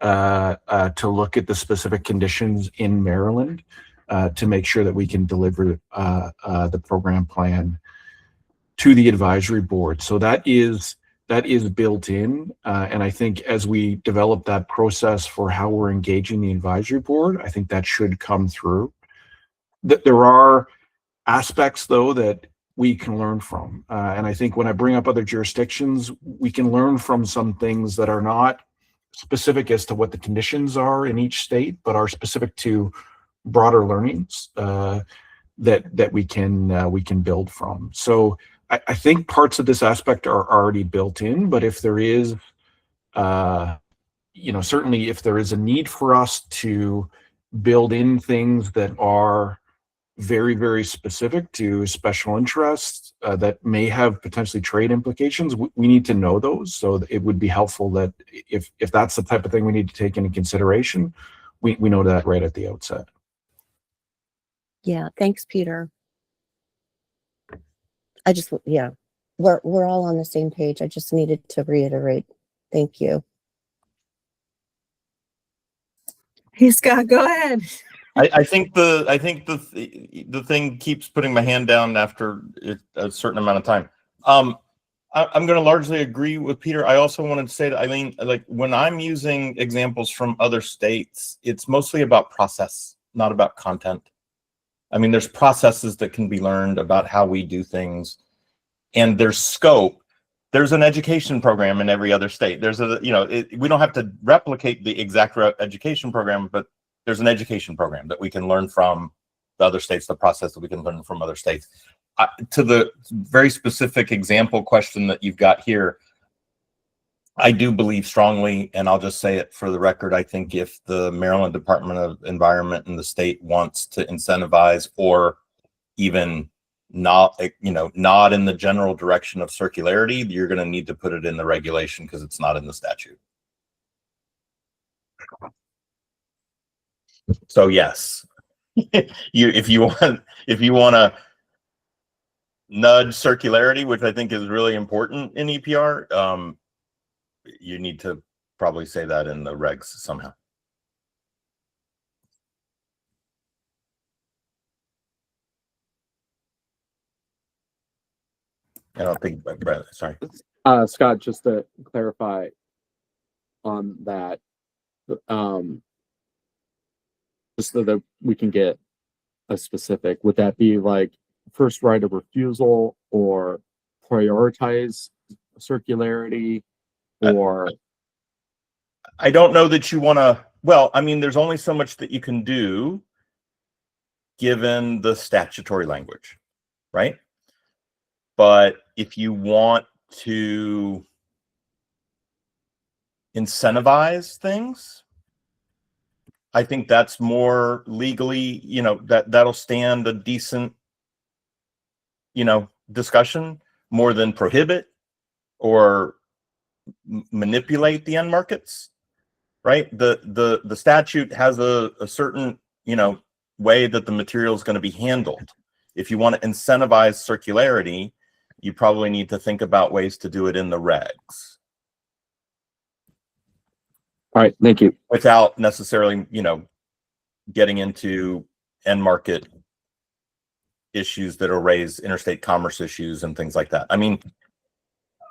to look at the specific conditions in Maryland to make sure that we can deliver the program plan to the advisory board. So that is built in. And I think as we develop that process for how we're engaging the advisory board, I think that should come through. There are aspects, though, that we can learn from. And I think when I bring up other jurisdictions, we can learn from some things that are not specific as to what the conditions are in each state, but are specific to broader learnings that we can build from. So I think parts of this aspect are already built in, but if there is, certainly if there is a need for us to build in things that are very, very specific to special interests that may have potentially trade implications, we need to know those. So it would be helpful that if that's the type of thing we need to take into consideration, we know that right at the outset. Yeah, thanks, Peter. We're all on the same page. I just needed to reiterate. Thank you. Hey, Scott, go ahead. I think the thing keeps putting my hand down after a certain amount of time. I'm going to largely agree with Peter. I also wanted to say that Eileen, like when I'm using examples from other states, it's mostly about process, not about content. I mean, there's processes that can be learned about how we do things, and there's scope. There's an education program in every other state. There's we don't have to replicate the exact education program, but there's an education program that we can learn from the other states, the process that we can learn from other states. To the very specific example question that you've got here, I do believe strongly, and I'll just say it for the record, I think if the Maryland Department of Environment and the state wants to incentivize or even nod in the general direction of circularity, you're going to need to put it in the regulation because it's not in the statute. So yes, if you want to nudge circularity, which I think is really important in EPR, you need to probably say that in the regs somehow. I don't think, Brad, sorry. Scott, just to clarify on that, just so that we can get a specific, would that be like first right of refusal or prioritize circularity, or? I don't know that you want to, well, I mean, there's only so much that you can do given the statutory language, right? But if you want to incentivize things, I think that's more legally, that'll stand a decent, discussion more than prohibit or manipulate the end markets, right? The statute has a certain, way that the material is going to be handled. If you want to incentivize circularity, you probably need to think about ways to do it in the regs. All right, thank you. Without necessarily, getting into end market issues that'll raise interstate commerce issues and things like that. I mean,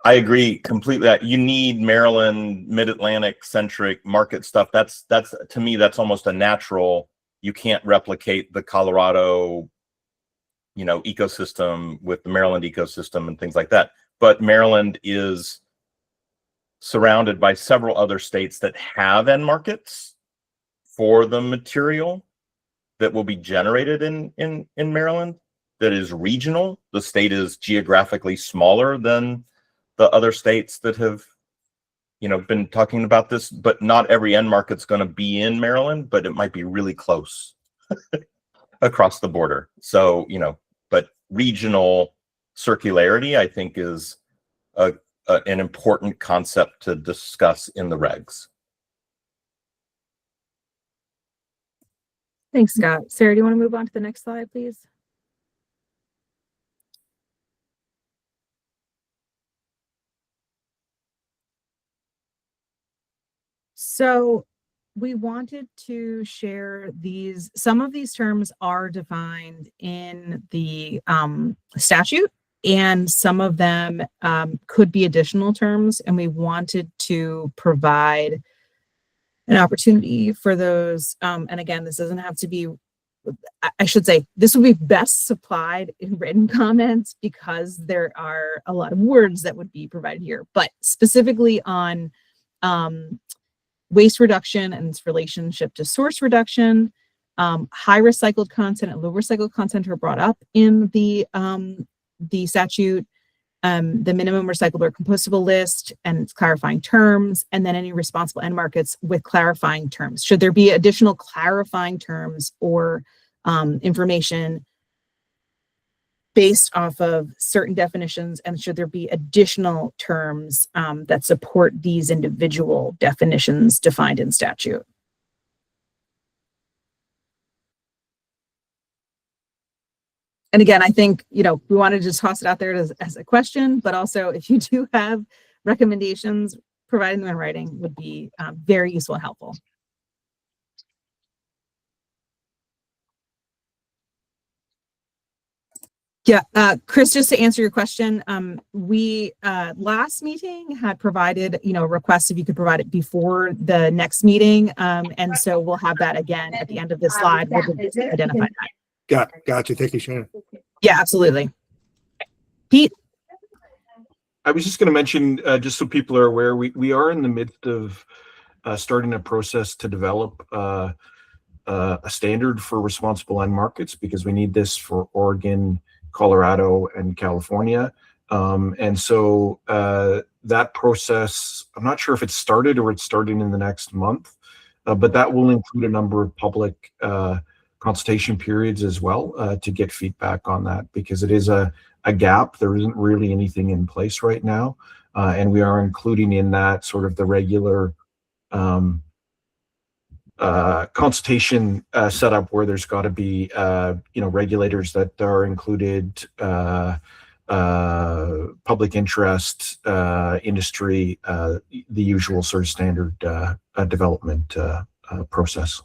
I agree completely that you need Maryland, mid-Atlantic centric market stuff. That's to me, that's almost a natural. You can't replicate the Colorado, ecosystem with the Maryland ecosystem and things like that. But Maryland is surrounded by several other states that have end markets for the material that will be generated in Maryland that is regional. The state is geographically smaller than the other states that have, been talking about this, but not every end market's going to be in Maryland, but it might be really close across the border. So, but regional circularity, I think, is an important concept to discuss in the regs. Thanks, Scott. Sarah, do you want to move on to the next slide, please? So we wanted to share these. Some of these terms are defined in the statute, and some of them could be additional terms, and we wanted to provide an opportunity for those. And again, this doesn't have to be, I should say, this would be best supplied in written comments because there are a lot of words that would be provided here, but specifically on waste reduction and its relationship to source reduction, high recycled content and low recycled content are brought up in the statute, the minimum recyclable or compostable list and its clarifying terms, and then any responsible end markets with clarifying terms. Should there be additional clarifying terms or information based off of certain definitions, and should there be additional terms that support these individual definitions defined in statute? And again, I think, we want to just toss it out there as a question, but also if you do have recommendations, providing them in writing would be very useful and helpful. Yeah, Chris, just to answer your question, we last meeting had provided, a request if you could provide it before the next meeting. And so we'll have that again at the end of this slide. We'll identify that. Gotcha. Thank you, Shannon. Yeah, absolutely. Pete? I was just going to mention, just so people are aware, we are in the midst of starting a process to develop a standard for responsible end markets, because we need this for Oregon, Colorado, and California. And so that process, I'm not sure if it's started or it's starting in the next month, but that will include a number of public consultation periods as well to get feedback on that, because it is a gap. There isn't really anything in place right now. And we are including in that sort of the regular consultation setup where there's got to be regulators that are included, public interest, industry, the usual sort of standard development process.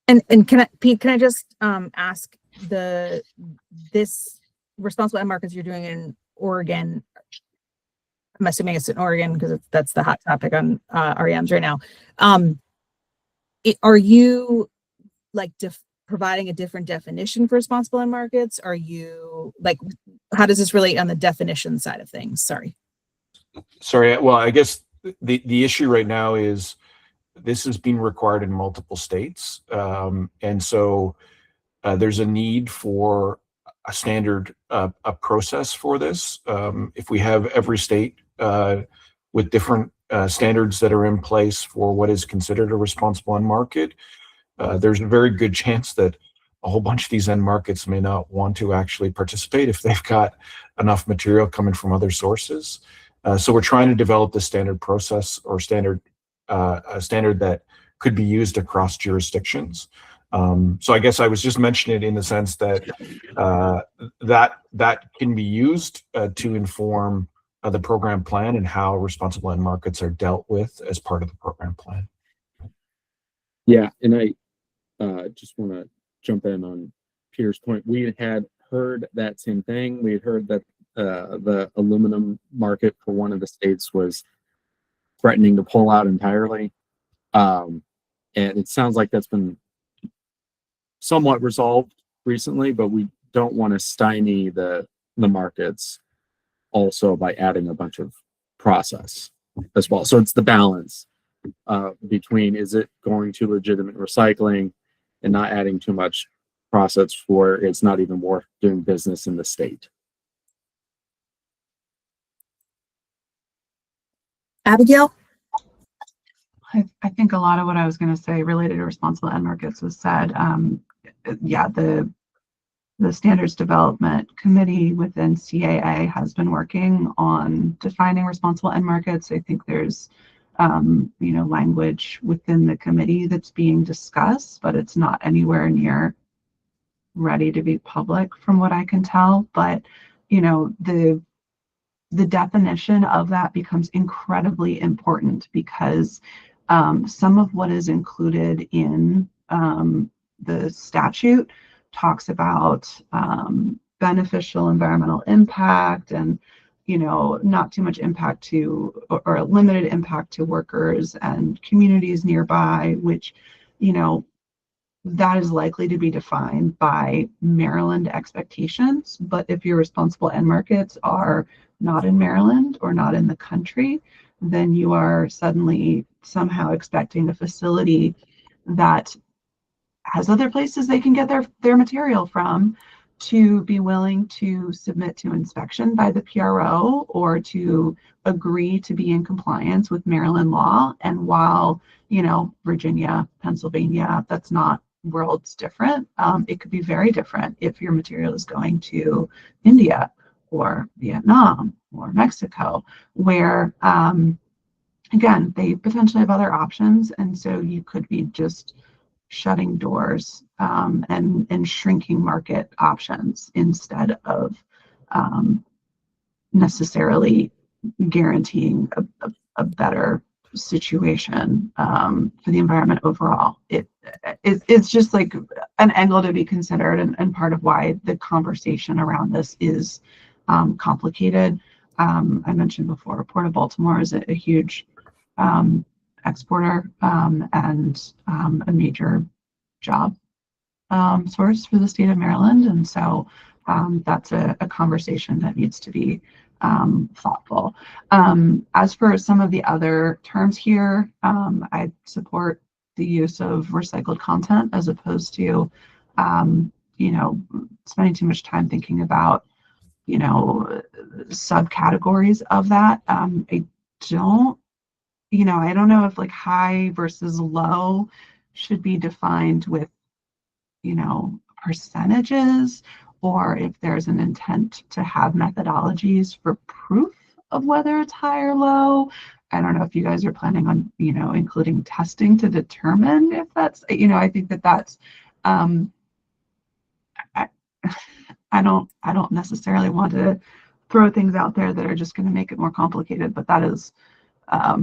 And Pete, can I just ask, this responsible end markets you're doing in Oregon, I'm assuming it's in Oregon because that's the hot topic on REMs right now. Are you providing a different definition for responsible end markets? Are you how does this relate on the definition side of things? Sorry. Well, I guess the issue right now is this is being required in multiple states. And so there's a need for a standard a process for this. If we have every state with different standards that are in place for what is considered a responsible end market, there's a very good chance that a whole bunch of these end markets may not want to actually participate if they've got enough material coming from other sources. So we're trying to develop the standard process or a standard that could be used across jurisdictions. So I guess I was just mentioning it in the sense that that can be used to inform the program plan and how responsible end markets are dealt with as part of the program plan. Yeah, and I just want to jump in on Peter's point. We had heard that same thing. We had heard that the aluminum market for one of the states was threatening to pull out entirely. And it sounds like that's been somewhat resolved recently, but we don't want to stymie the markets also by adding a bunch of process as well. So it's the balance between, is it going to legitimate recycling and not adding too much process for it's not even worth doing business in the state. Abigail? I think a lot of what I was going to say related to responsible end markets was said. Yeah, the the Standards Development Committee within CAA has been working on defining responsible end markets. I think there's language within the committee that's being discussed, but it's not anywhere near ready to be public from what I can tell. But the definition of that becomes incredibly important because some of what is included in the statute talks about beneficial environmental impact and not too much impact to or a limited impact to workers and communities nearby, which that is likely to be defined by Maryland expectations. But if your responsible end markets are not in Maryland or not in the country, then you are suddenly somehow expecting a facility that has other places they can get their material from to be willing to submit to inspection by the PRO or to agree to be in compliance with Maryland law. And while, Virginia, Pennsylvania, that's not worlds different, it could be very different if your material is going to India or Vietnam or Mexico, where, again, they potentially have other options. And so you could be just shutting doors and shrinking market options instead of necessarily guaranteeing a better situation for the environment overall. It's just like an angle to be considered and part of why the conversation around this is complicated. I mentioned before, Port of Baltimore is a huge exporter and a major job source for the state of Maryland. And so that's a conversation that needs to be thoughtful. As for some of the other terms here, I support the use of recycled content as opposed to, spending too much time thinking about, subcategories of that. I don't know if like high versus low should be defined with, percentages, or if there's an intent to have methodologies for proof of whether it's high or low. I don't know if you guys are planning on, including testing to determine if that's, I think that's, I don't necessarily want to throw things out there that are just going to make it more complicated, but that is, I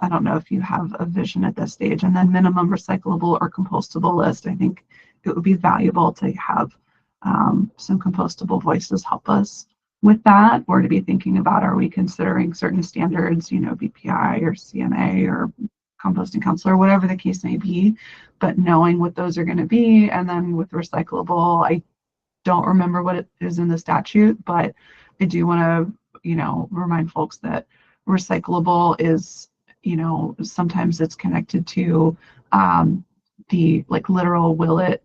don't know if you have a vision at this stage. And then minimum recyclable or compostable list. I think it would be valuable to have some compostable voices help us with that, or to be thinking about, are we considering certain standards, BPI or CMA or Composting Council or whatever the case may be, but knowing what those are going to be. And then with recyclable, I don't remember what it is in the statute, but I do want to, remind folks that recyclable is, sometimes it's connected to the literal will it,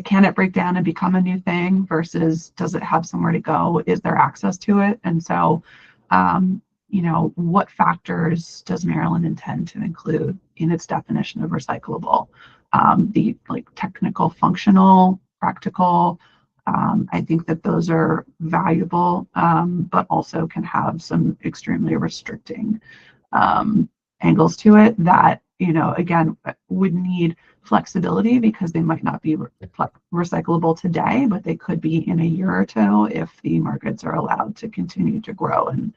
can it break down and become a new thing versus does it have somewhere to go? Is there access to it? And so, what factors does Maryland intend to include in its definition of recyclable? The technical, functional, practical. I think that those are valuable, but also can have some extremely restricting angles to it that, again, would need flexibility because they might not be recyclable today, but they could be in a year or two if the markets are allowed to continue to grow and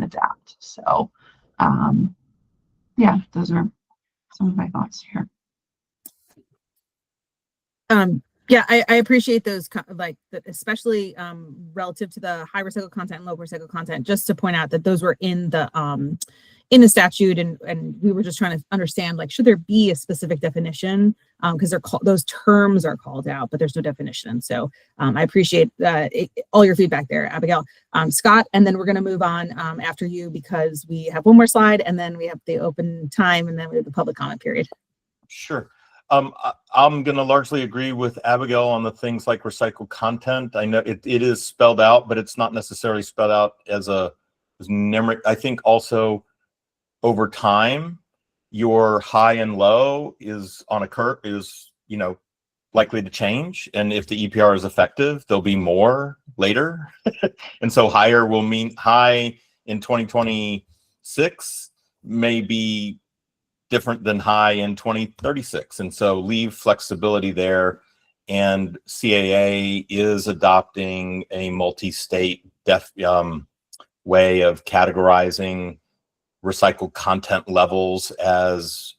adapt. So, those are some of my thoughts here. Yeah, I appreciate those, especially relative to the high recycled content and low recycled content, just to point out that those were in the statute, and we were just trying to understand, should there be a specific definition? Because those terms are called out, but there's no definition. So I appreciate all your feedback there, Abigail. Scott, and then we're going to move on after you because we have one more slide, and then we have the open time, and then we have the public comment period. Sure. I'm going to largely agree with Abigail on the things like recycled content. I know it is spelled out, but it's not necessarily spelled out as numeric. I think also over time, your high and low is on a curve, is, likely to change. And if the EPR is effective, there'll be more later. And so higher will mean high in 2026 may be different than high in 2036. And so leave flexibility there. And CAA is adopting a multi-state way of categorizing recycled content levels as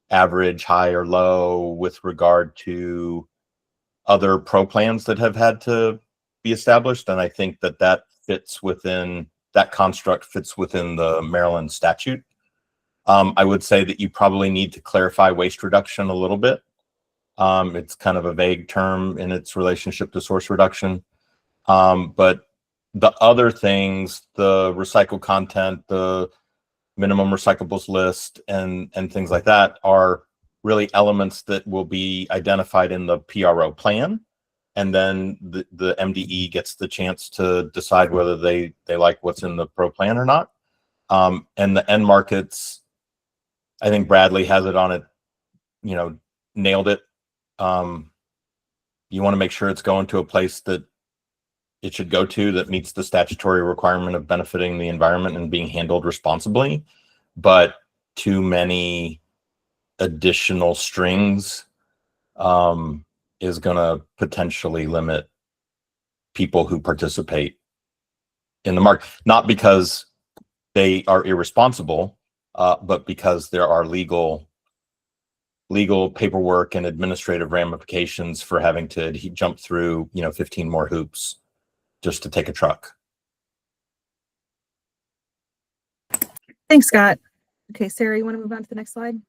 average, high, or low with regard to other pro plans that have had to be established. And I think that that fits within, that construct fits within the Maryland statute. I would say that you probably need to clarify waste reduction a little bit. It's kind of a vague term in its relationship to source reduction. But the other things, the recycled content, the minimum recyclables list, and things like that are really elements that will be identified in the PRO plan. And then the MDE gets the chance to decide whether they like what's in the pro plan or not. And the end markets, I think Bradley has it on it, nailed it. You want to make sure it's going to a place that it should go to that meets the statutory requirement of benefiting the environment and being handled responsibly. But too many additional strings is going to potentially limit people who participate in the market, not because they are irresponsible, but because there are legal paperwork and administrative ramifications for having to jump through 15 more hoops just to take a truck. Thanks, Scott. Okay, Sarah, you want to move on to the next slide?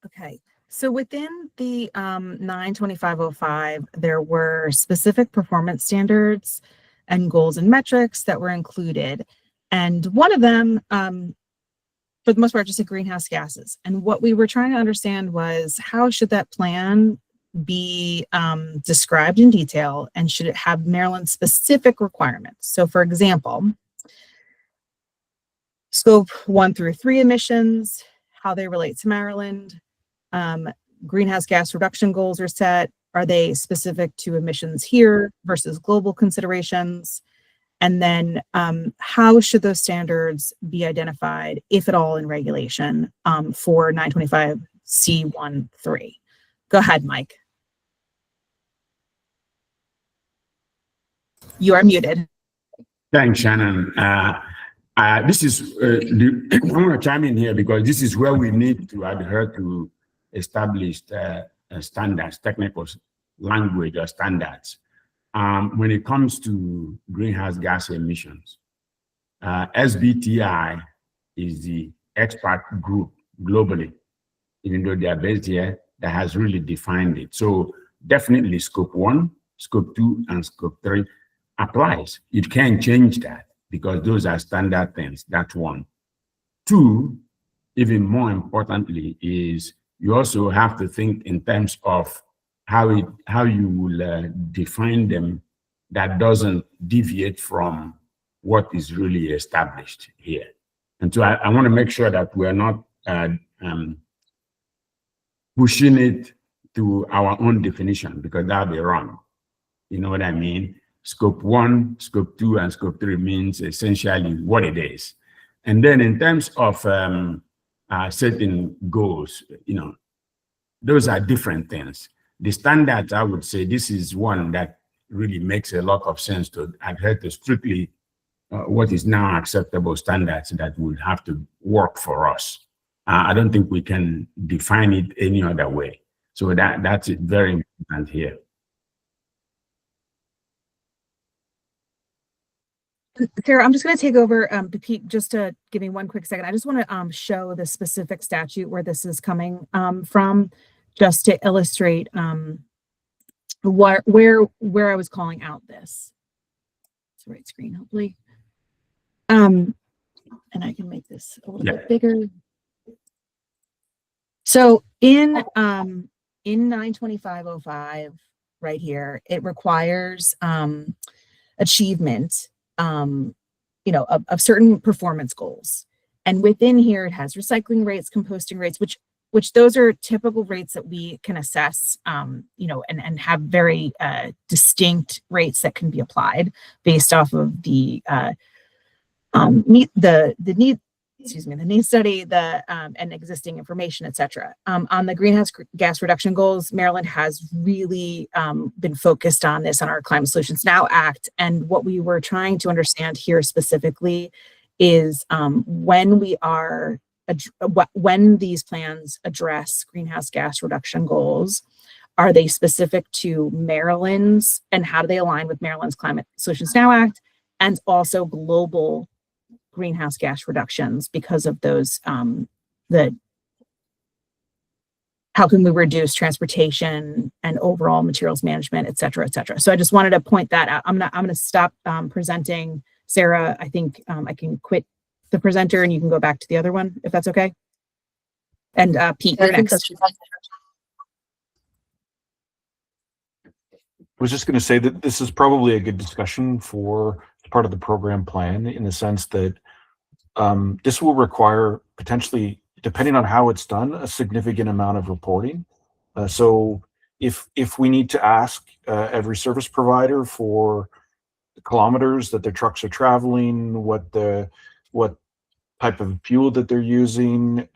Okay, so within the 92505, there were specific performance standards and goals and metrics that were included. And one of them, for the most part, just the greenhouse gases. And what we were trying to understand was how should that plan be described in detail, and should it have Maryland specific requirements? So for example, scope 1 through 3 emissions, how they relate to Maryland, greenhouse gas reduction goals are set. Are they specific to emissions here versus global considerations? And then how should those standards be identified, if at all, in regulation for 925 C13? Go ahead, Mike. You are muted. Thanks, Shannon. This is, I want to chime in here because this is where we need to adhere to established standards, technical language or standards. When it comes to greenhouse gas emissions, SBTI is the expert group globally, even though they are based here, that has really defined it. So definitely scope 1, scope 2, and scope 3 applies. You can't change that because those are standard things. That's one. 2, even more importantly, is you also have to think in terms of how you will define them that doesn't deviate from what is really established here. And so I want to make sure that we're not pushing it to our own definition, because that'll be wrong. You know what I mean? Scope 1, scope 2, and scope 3 means essentially what it is. And then in terms of setting goals, those are different things. The standards, I would say, this is one that really makes a lot of sense to adhere to strictly what is now acceptable standards that would have to work for us. I don't think we can define it any other way. So that's it, very important here. Sarah, I'm just going to take over, Pete, just to give me one quick second. I just want to show the specific statute where this is coming from, just to illustrate where I was calling out this. It's the right screen, hopefully. And I can make this a little bit bigger. So in 92505, right here, it requires achievement of certain performance goals. And within here, it has recycling rates, composting rates, which those are typical rates that we can assess, you know, and have very distinct rates that can be applied based off of the need study, and existing information, et cetera. On the greenhouse gas reduction goals, Maryland has really been focused on this on our Climate Solutions Now Act. And what we were trying to understand here specifically is when these plans address greenhouse gas reduction goals, are they specific to Maryland's, and how do they align with Maryland's Climate Solutions Now Act, and also global greenhouse gas reductions because of those, how can we reduce transportation and overall materials management, et cetera, et cetera. So I just wanted to point that out. I'm going to stop presenting. Sarah, I think I can quit the presenter and you can go back to the other one, if that's okay. And Pete, you're next. I was just going to say that this is probably a good discussion for part of the program plan, in the sense that this will require potentially, depending on how it's done, a significant amount of reporting. So if we need to ask every service provider for the kilometers that their trucks are traveling, what type of fuel that they're using,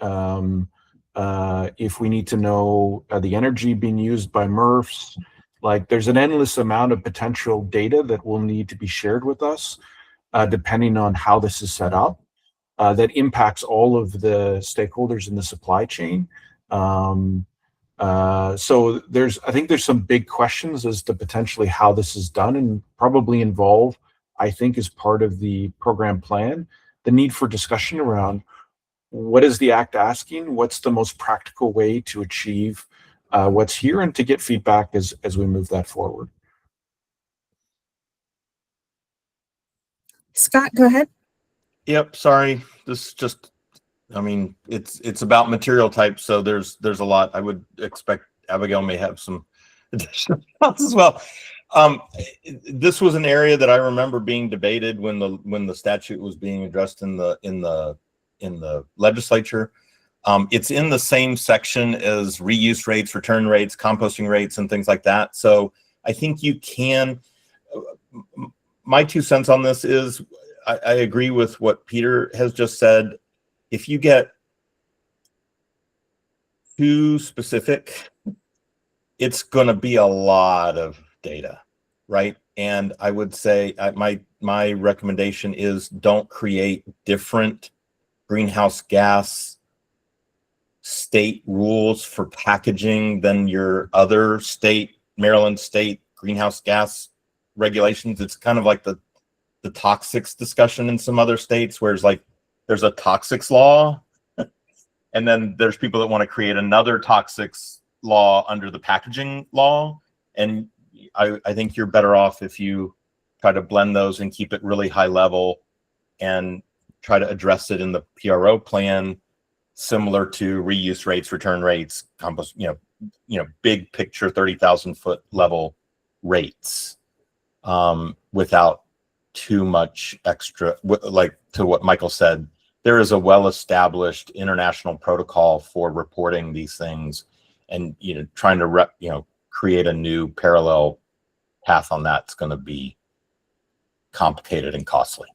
if we need to know the energy being used by MRFs, like there's an endless amount of potential data that will need to be shared with us, depending on how this is set up, that impacts all of the stakeholders in the supply chain. So I think there's some big questions as to potentially how this is done, and probably involve, I think, as part of the program plan, the need for discussion around what is the act asking, what's the most practical way to achieve what's here, and to get feedback as we move that forward. Scott, go ahead. Yep, sorry. This just, I mean, it's about material types, so there's a lot. I would expect Abigail may have some additional thoughts as well. This was an area that I remember being debated when the statute was being addressed in the legislature. It's in the same section as reuse rates, return rates, composting rates, and things like that. So I think you can. My 2 cents on this is I agree with what Peter has just said. If you get too specific, it's going to be a lot of data, right? And I would say my recommendation is don't create different greenhouse gas state rules for packaging than your other state, Maryland state greenhouse gas regulations. It's kind of like the toxics discussion in some other states, where it's like there's a toxics law, and then there's people that want to create another toxics law under the packaging law. And I think you're better off if you try to blend those and keep it really high level and try to address it in the PRO plan, similar to reuse rates, return rates, compost, big picture 30,000 foot level rates, without too much extra. Like to what Michael said, there is a well-established international protocol for reporting these things, and trying to create a new parallel path on that's going to be complicated and costly.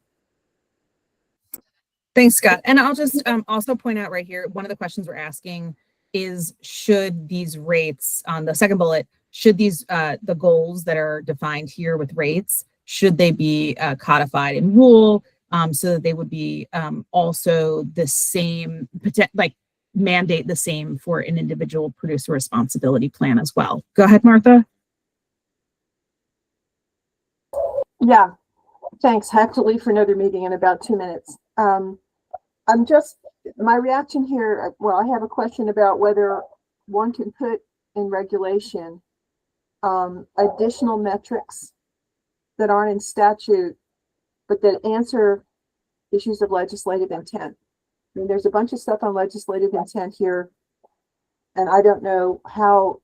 Thanks, Scott. And I'll just also point out right here, one of the questions we're asking is, should these rates on the second bullet, should these the goals that are defined here with rates, should they be codified in rule, so that they would be also the same, like mandate the same for an individual producer responsibility plan as well. Go ahead, Martha. Yeah, thanks. I have to leave for another meeting in about 2 minutes. My reaction here, well, I have a question about whether one can put in regulation additional metrics that aren't in statute, but that answer issues of legislative intent. I mean, there's a bunch of stuff on legislative intent here, and I don't know how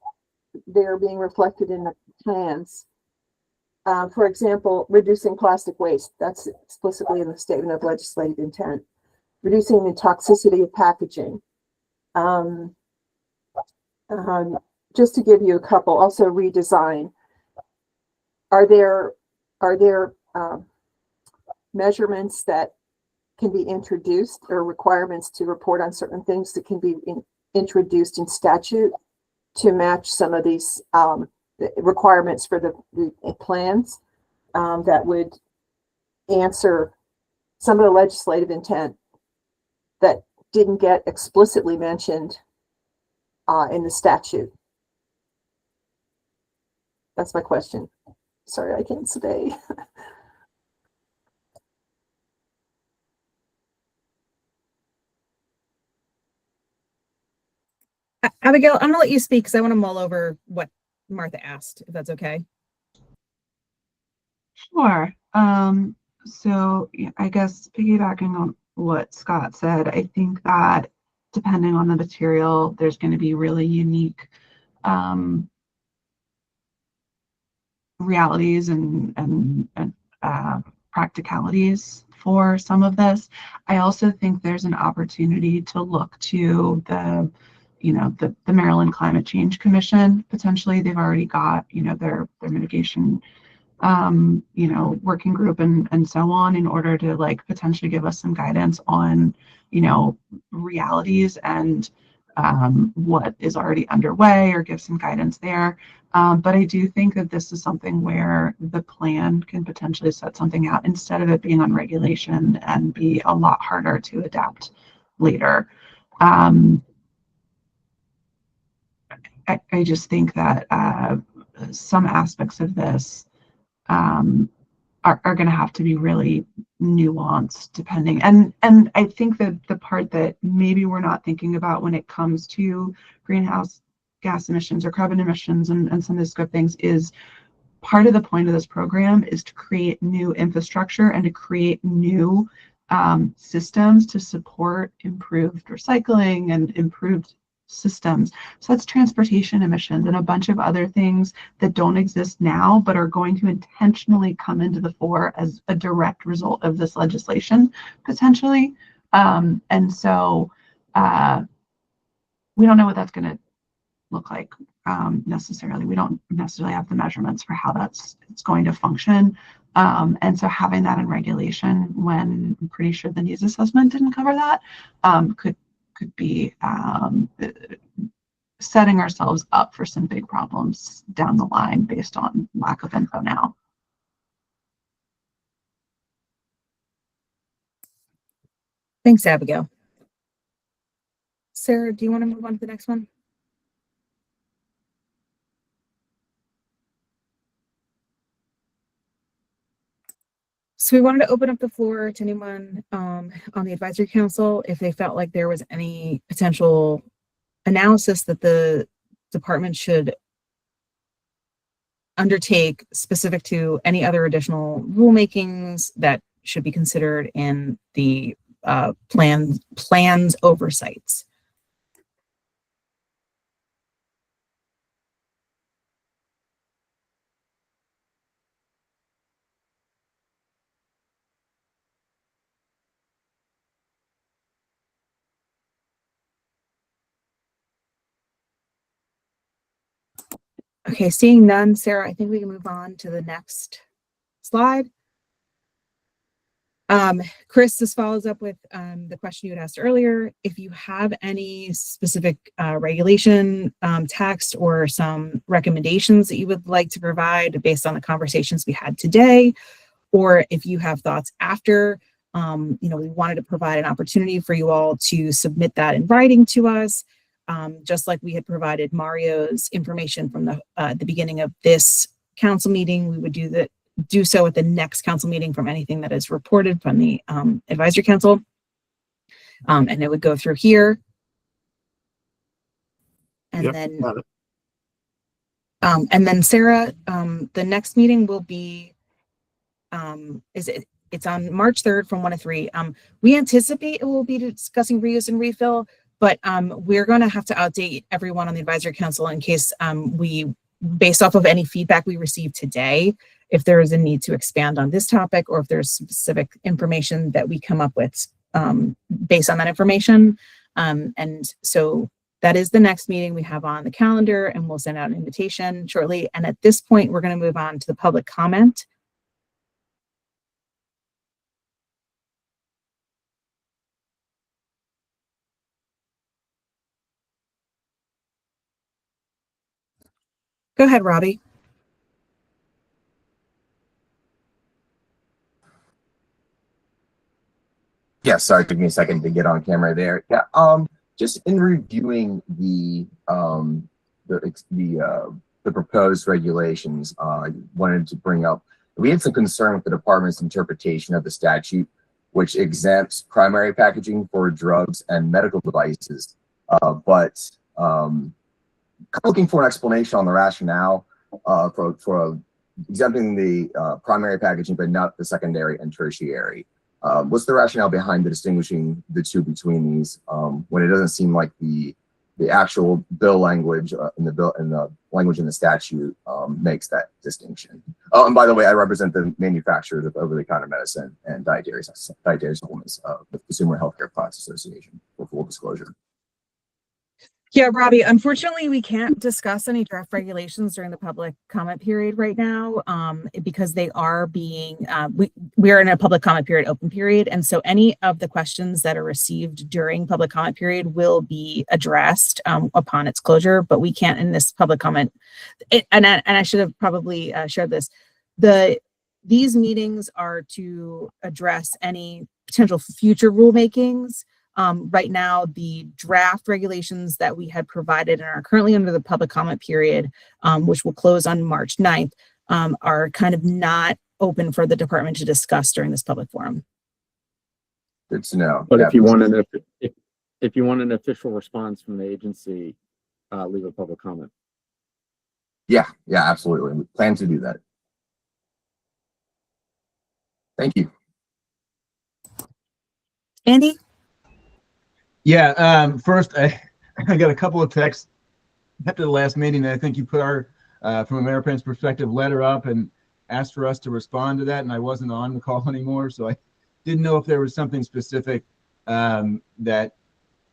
they're being reflected in the plans. For example, reducing plastic waste, that's explicitly in the statement of legislative intent. reducing the toxicity of packaging. Just to give you a couple, also redesign. Are there measurements that can be introduced, or requirements to report on certain things that can be introduced in statute to match some of these requirements for the plans that would answer some of the legislative intent that didn't get explicitly mentioned in the statute? That's my question. Sorry, I can't stay. Abigail, I'm gonna let you speak because I want to mull over what Martha asked, if that's okay. Sure. So yeah, I guess piggybacking on what Scott said, I think that depending on the material, there's going to be really unique realities and practicalities for some of this. I also think there's an opportunity to look to the Maryland Climate Change Commission. Potentially, they've already got, their mitigation, working group and so on, in order to like potentially give us some guidance on, realities and what is already underway, or give some guidance there. But I do think that this is something where the plan can potentially set something out instead of it being on regulation and be a lot harder to adapt later. I just think that some aspects of this are going to have to be really nuanced depending. And I think that the part that maybe we're not thinking about when it comes to greenhouse gas emissions or carbon emissions and some of these good things is part of the point of this program is to create new infrastructure and to create new systems to support improved recycling and improved systems. So that's transportation emissions and a bunch of other things that don't exist now, but are going to intentionally come into the fore as a direct result of this legislation, potentially. And so we don't know what that's going to look like necessarily. We don't necessarily have the measurements for how it's going to function. And so having that in regulation, when I'm pretty sure the needs assessment didn't cover that, could be setting ourselves up for some big problems down the line based on lack of info now. Thanks, Abigail. Sarah, do you want to move on to the next one? So we wanted to open up the floor to anyone on the advisory council if they felt like there was any potential analysis that the department should undertake specific to any other additional rulemakings that should be considered in the plans oversights. Okay, seeing none, Sarah, I think we can move on to the next slide. Chris, this follows up with the question you had asked earlier. If you have any specific regulation text or some recommendations that you would like to provide based on the conversations we had today, or if you have thoughts after, we wanted to provide an opportunity for you all to submit that in writing to us. Just like we had provided Mario's information from the beginning of this council meeting, we would do so at the next council meeting from anything that is reported from the advisory council. And it would go through here. And Yep, then, got it. and then Sarah, the next meeting will be, it's on March 3rd from 1 to 3. We anticipate it will be discussing reuse and refill, but we're going to have to update everyone on the advisory council in case based off of any feedback we received today, if there is a need to expand on this topic or if there's specific information that we come up with based on that information. And so that is the next meeting we have on the calendar, and we'll send out an invitation shortly. And at this point, we're going to move on to the public comment. Go ahead, Robbie. Yeah, sorry, it took me a second to get on camera there. Yeah, just in reviewing the proposed regulations, I wanted to bring up, we had some concern with the department's interpretation of the statute, which exempts primary packaging for drugs and medical devices, but looking for an explanation on the rationale for exempting the primary packaging, but not the secondary and tertiary. What's the rationale behind the distinguishing the two between these when it doesn't seem like the actual bill language in the language in the statute makes that distinction? Oh, and by the way, I represent the manufacturers of over-the-counter medicine and dietary supplements, the Consumer Healthcare Products Association, for full disclosure. Yeah, Robbie, unfortunately, we can't discuss any draft regulations during the public comment period right now because they are being, we are in a public comment period, open period. And so any of the questions that are received during public comment period will be addressed upon its closure, but we can't in this public comment. And I should have probably shared this. These meetings are to address any potential future rulemakings. Right now, the draft regulations that we had provided and are currently under the public comment period, which will close on March 9th, are kind of not open for the department to discuss during this public forum. Good to know. But if you want an official response from the agency, leave a public comment. Yeah, absolutely. We plan to do that. Thank you. Andy? Yeah, first, I got a couple of texts after the last meeting that I think you put our, from American's perspective, letter up and asked for us to respond to that, and I wasn't on the call anymore, so I didn't know if there was something specific that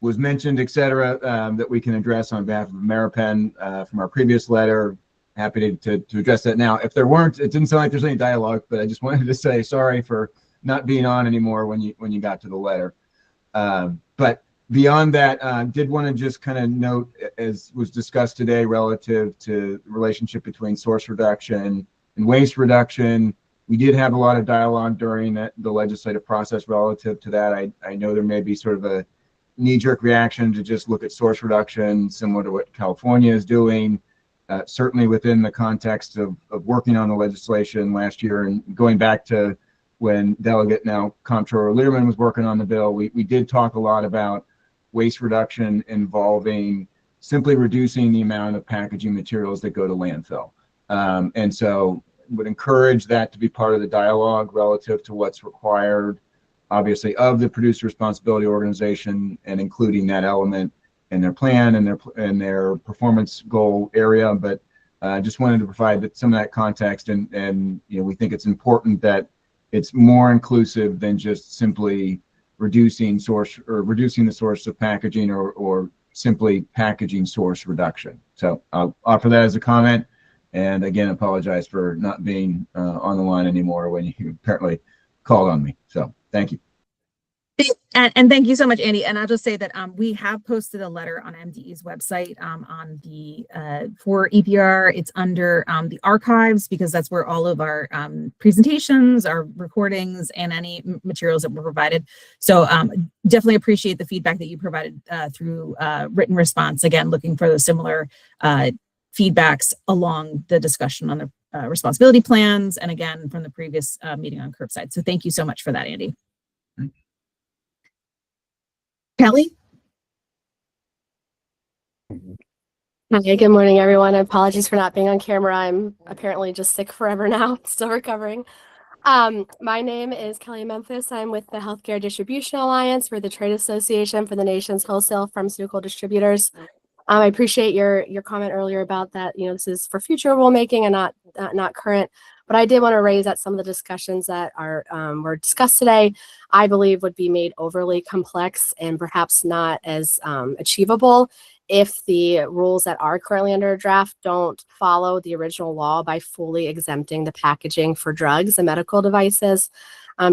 was mentioned, et cetera, that we can address on behalf of Ameripen from our previous letter. Happy to address that now. If there weren't, it didn't sound like there's any dialogue, but I just wanted to say sorry for not being on anymore when you got to the letter. But beyond that, did want to just kind of note, as was discussed today, relative to the relationship between source reduction and waste reduction. We did have a lot of dialogue during the legislative process relative to that. I know there may be sort of a knee-jerk reaction to just look at source reduction, similar to what California is doing. Certainly within the context of working on the legislation last year and going back to when Delegate, now Comptroller Learman, was working on the bill, we did talk a lot about waste reduction involving simply reducing the amount of packaging materials that go to landfill. And so would encourage that to be part of the dialogue relative to what's required, obviously, of the Producer Responsibility Organization, and including that element in their plan and their performance goal area. But just wanted to provide some of that context, and we think it's important that it's more inclusive than just simply reducing the source of packaging or simply packaging source reduction. So I'll offer that as a comment, and again, apologize for not being on the line anymore when you apparently called on me. So thank you. And thank you so much, Andy. And I'll just say that we have posted a letter on MDE's website on the for EPR. It's under the archives, because that's where all of our presentations, our recordings, and any materials that were provided. So definitely appreciate the feedback that you provided through written response. Again, looking for the similar feedbacks along the discussion on the responsibility plans, and again from the previous meeting on curbside. So thank you so much for that, Andy. Kelly? Okay, good morning, everyone. Apologies for not being on camera. I'm apparently just sick forever now, still recovering. My name is Kelly Memphis. I'm with the Healthcare Distribution Alliance. We're the trade association for the nation's wholesale pharmaceutical distributors. I appreciate your comment earlier about that. This is for future rulemaking and not current. But I did want to raise that some of the discussions that were discussed today, I believe would be made overly complex and perhaps not as achievable if the rules that are currently under draft don't follow the original law by fully exempting the packaging for drugs and medical devices.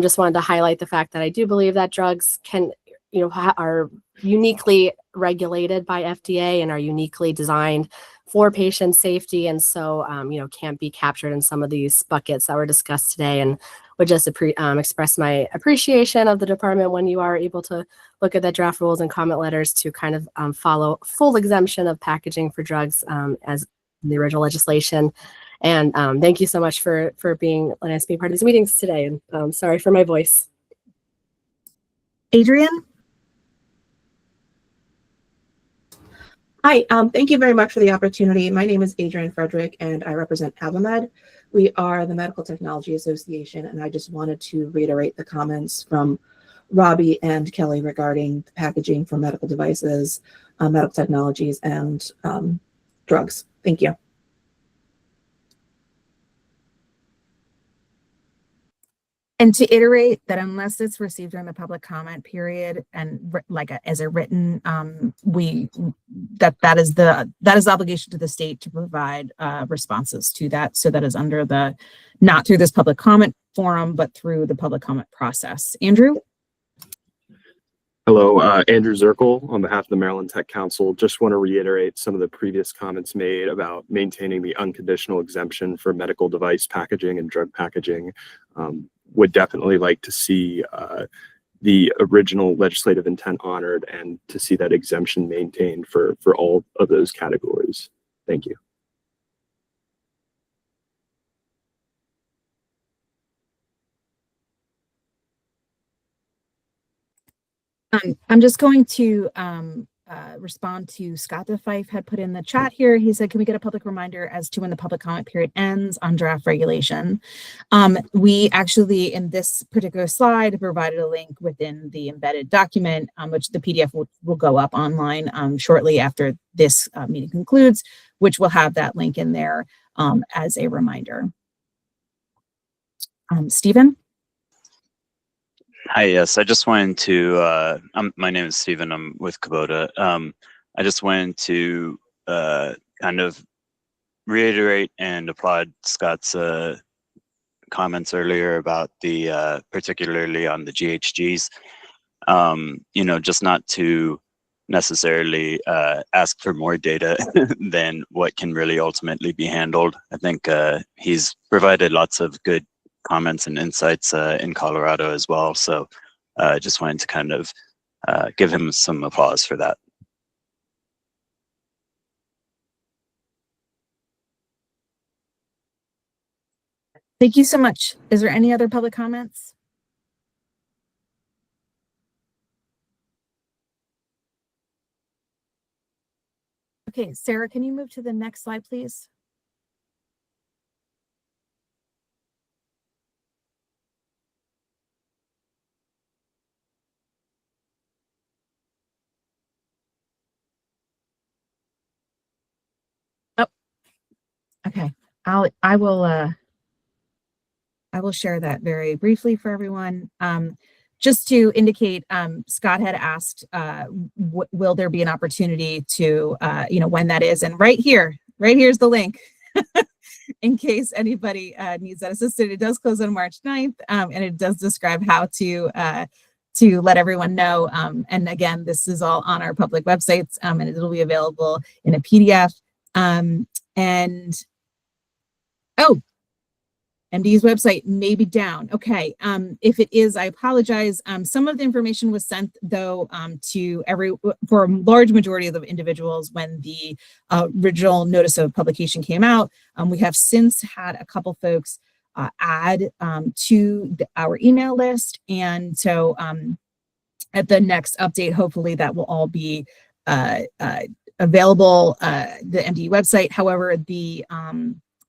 Just wanted to highlight the fact that I do believe that drugs can, are uniquely regulated by FDA and are uniquely designed for patient safety, and so can't be captured in some of these buckets that were discussed today. And would just express my appreciation of the department when you are able to look at the draft rules and comment letters to kind of follow full exemption of packaging for drugs as the original legislation. And thank you so much for letting us be part of these meetings today. And sorry for my voice. Adrian? Hi, thank you very much for the opportunity. My name is Adrian Frederick and I represent AVAMed. We are the Medical Technology Association, and I just wanted to reiterate the comments from Robbie and Kelly regarding the packaging for medical devices, medical technologies, and drugs. Thank you. And to iterate that unless it's received during the public comment period and as a written, that is the obligation to the state to provide responses to that. So that is under the, not through this public comment forum, but through the public comment process. Andrew? Hello, Andrew Zirkle on behalf of the Maryland Tech Council. Just want to reiterate some of the previous comments made about maintaining the unconditional exemption for medical device packaging and drug packaging. Would definitely like to see the original legislative intent honored and to see that exemption maintained for all of those categories. Thank you. I'm just going to respond to Scott DeFife had put in the chat here. He said, can we get a public reminder as to when the public comment period ends on draft regulation? We actually, in this particular slide, provided a link within the embedded document, which the PDF will go up online shortly after this meeting concludes, which will have that link in there as a reminder. Stephen? Hi, yes, I just wanted to, my name is Stephen, I'm with Kubota. I just wanted to kind of reiterate and applaud Scott's comments earlier about the, particularly on the GHGs, just not to necessarily ask for more data than what can really ultimately be handled. I think he's provided lots of good comments and insights in Colorado as well. So just wanted to kind of give him some applause for that. Thank you so much. Is there any other public comments? Okay, Sarah, can you move to the next slide, please? Oh, okay. I will share that very briefly for everyone. Just to indicate, Scott had asked, will there be an opportunity to, when that is? And right here's the link. In case anybody needs that assisted, it does close on March 9th, and it does describe how to let everyone know. And again, this is all on our public websites, and it'll be available in a PDF. MD's website may be down. Okay, if it is, I apologize. Some of the information was sent though for a large majority of the individuals when the original notice of publication came out. We have since had a couple folks add to our email list, and so at the next update, hopefully that will all be available. The MD website, however, the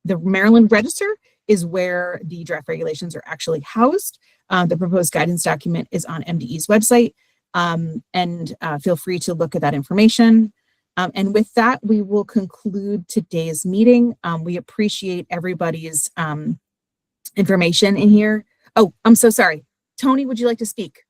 Maryland Register is where the draft regulations are actually housed. The proposed guidance document is on MDE's website, and feel free to look at that information. And with that, we will conclude today's meeting. We appreciate everybody's information in here. Oh, I'm so sorry. Tony, would you like to speak?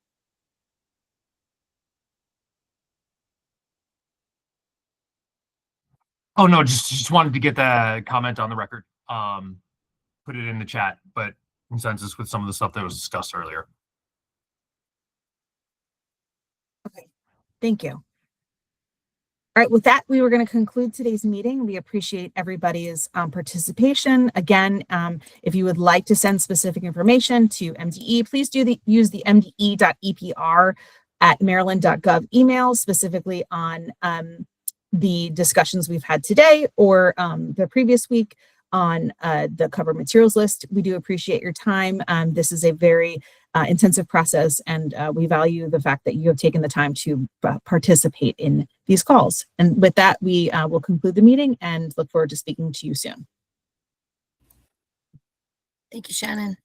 Oh no, just wanted to get the comment on the record. Put it in the chat, but consensus with some of the stuff that was discussed earlier. Okay, thank you. All right, with that, we were going to conclude today's meeting. We appreciate everybody's participation. Again, if you would like to send specific information to MDE, please use the mde.epr@maryland.gov email, specifically on the discussions we've had today or the previous week on the covered materials list. We do appreciate your time. This is a very intensive process, and we value the fact that you have taken the time to participate in these calls. And with that, we will conclude the meeting and look forward to speaking to you soon. Thank you, Shannon.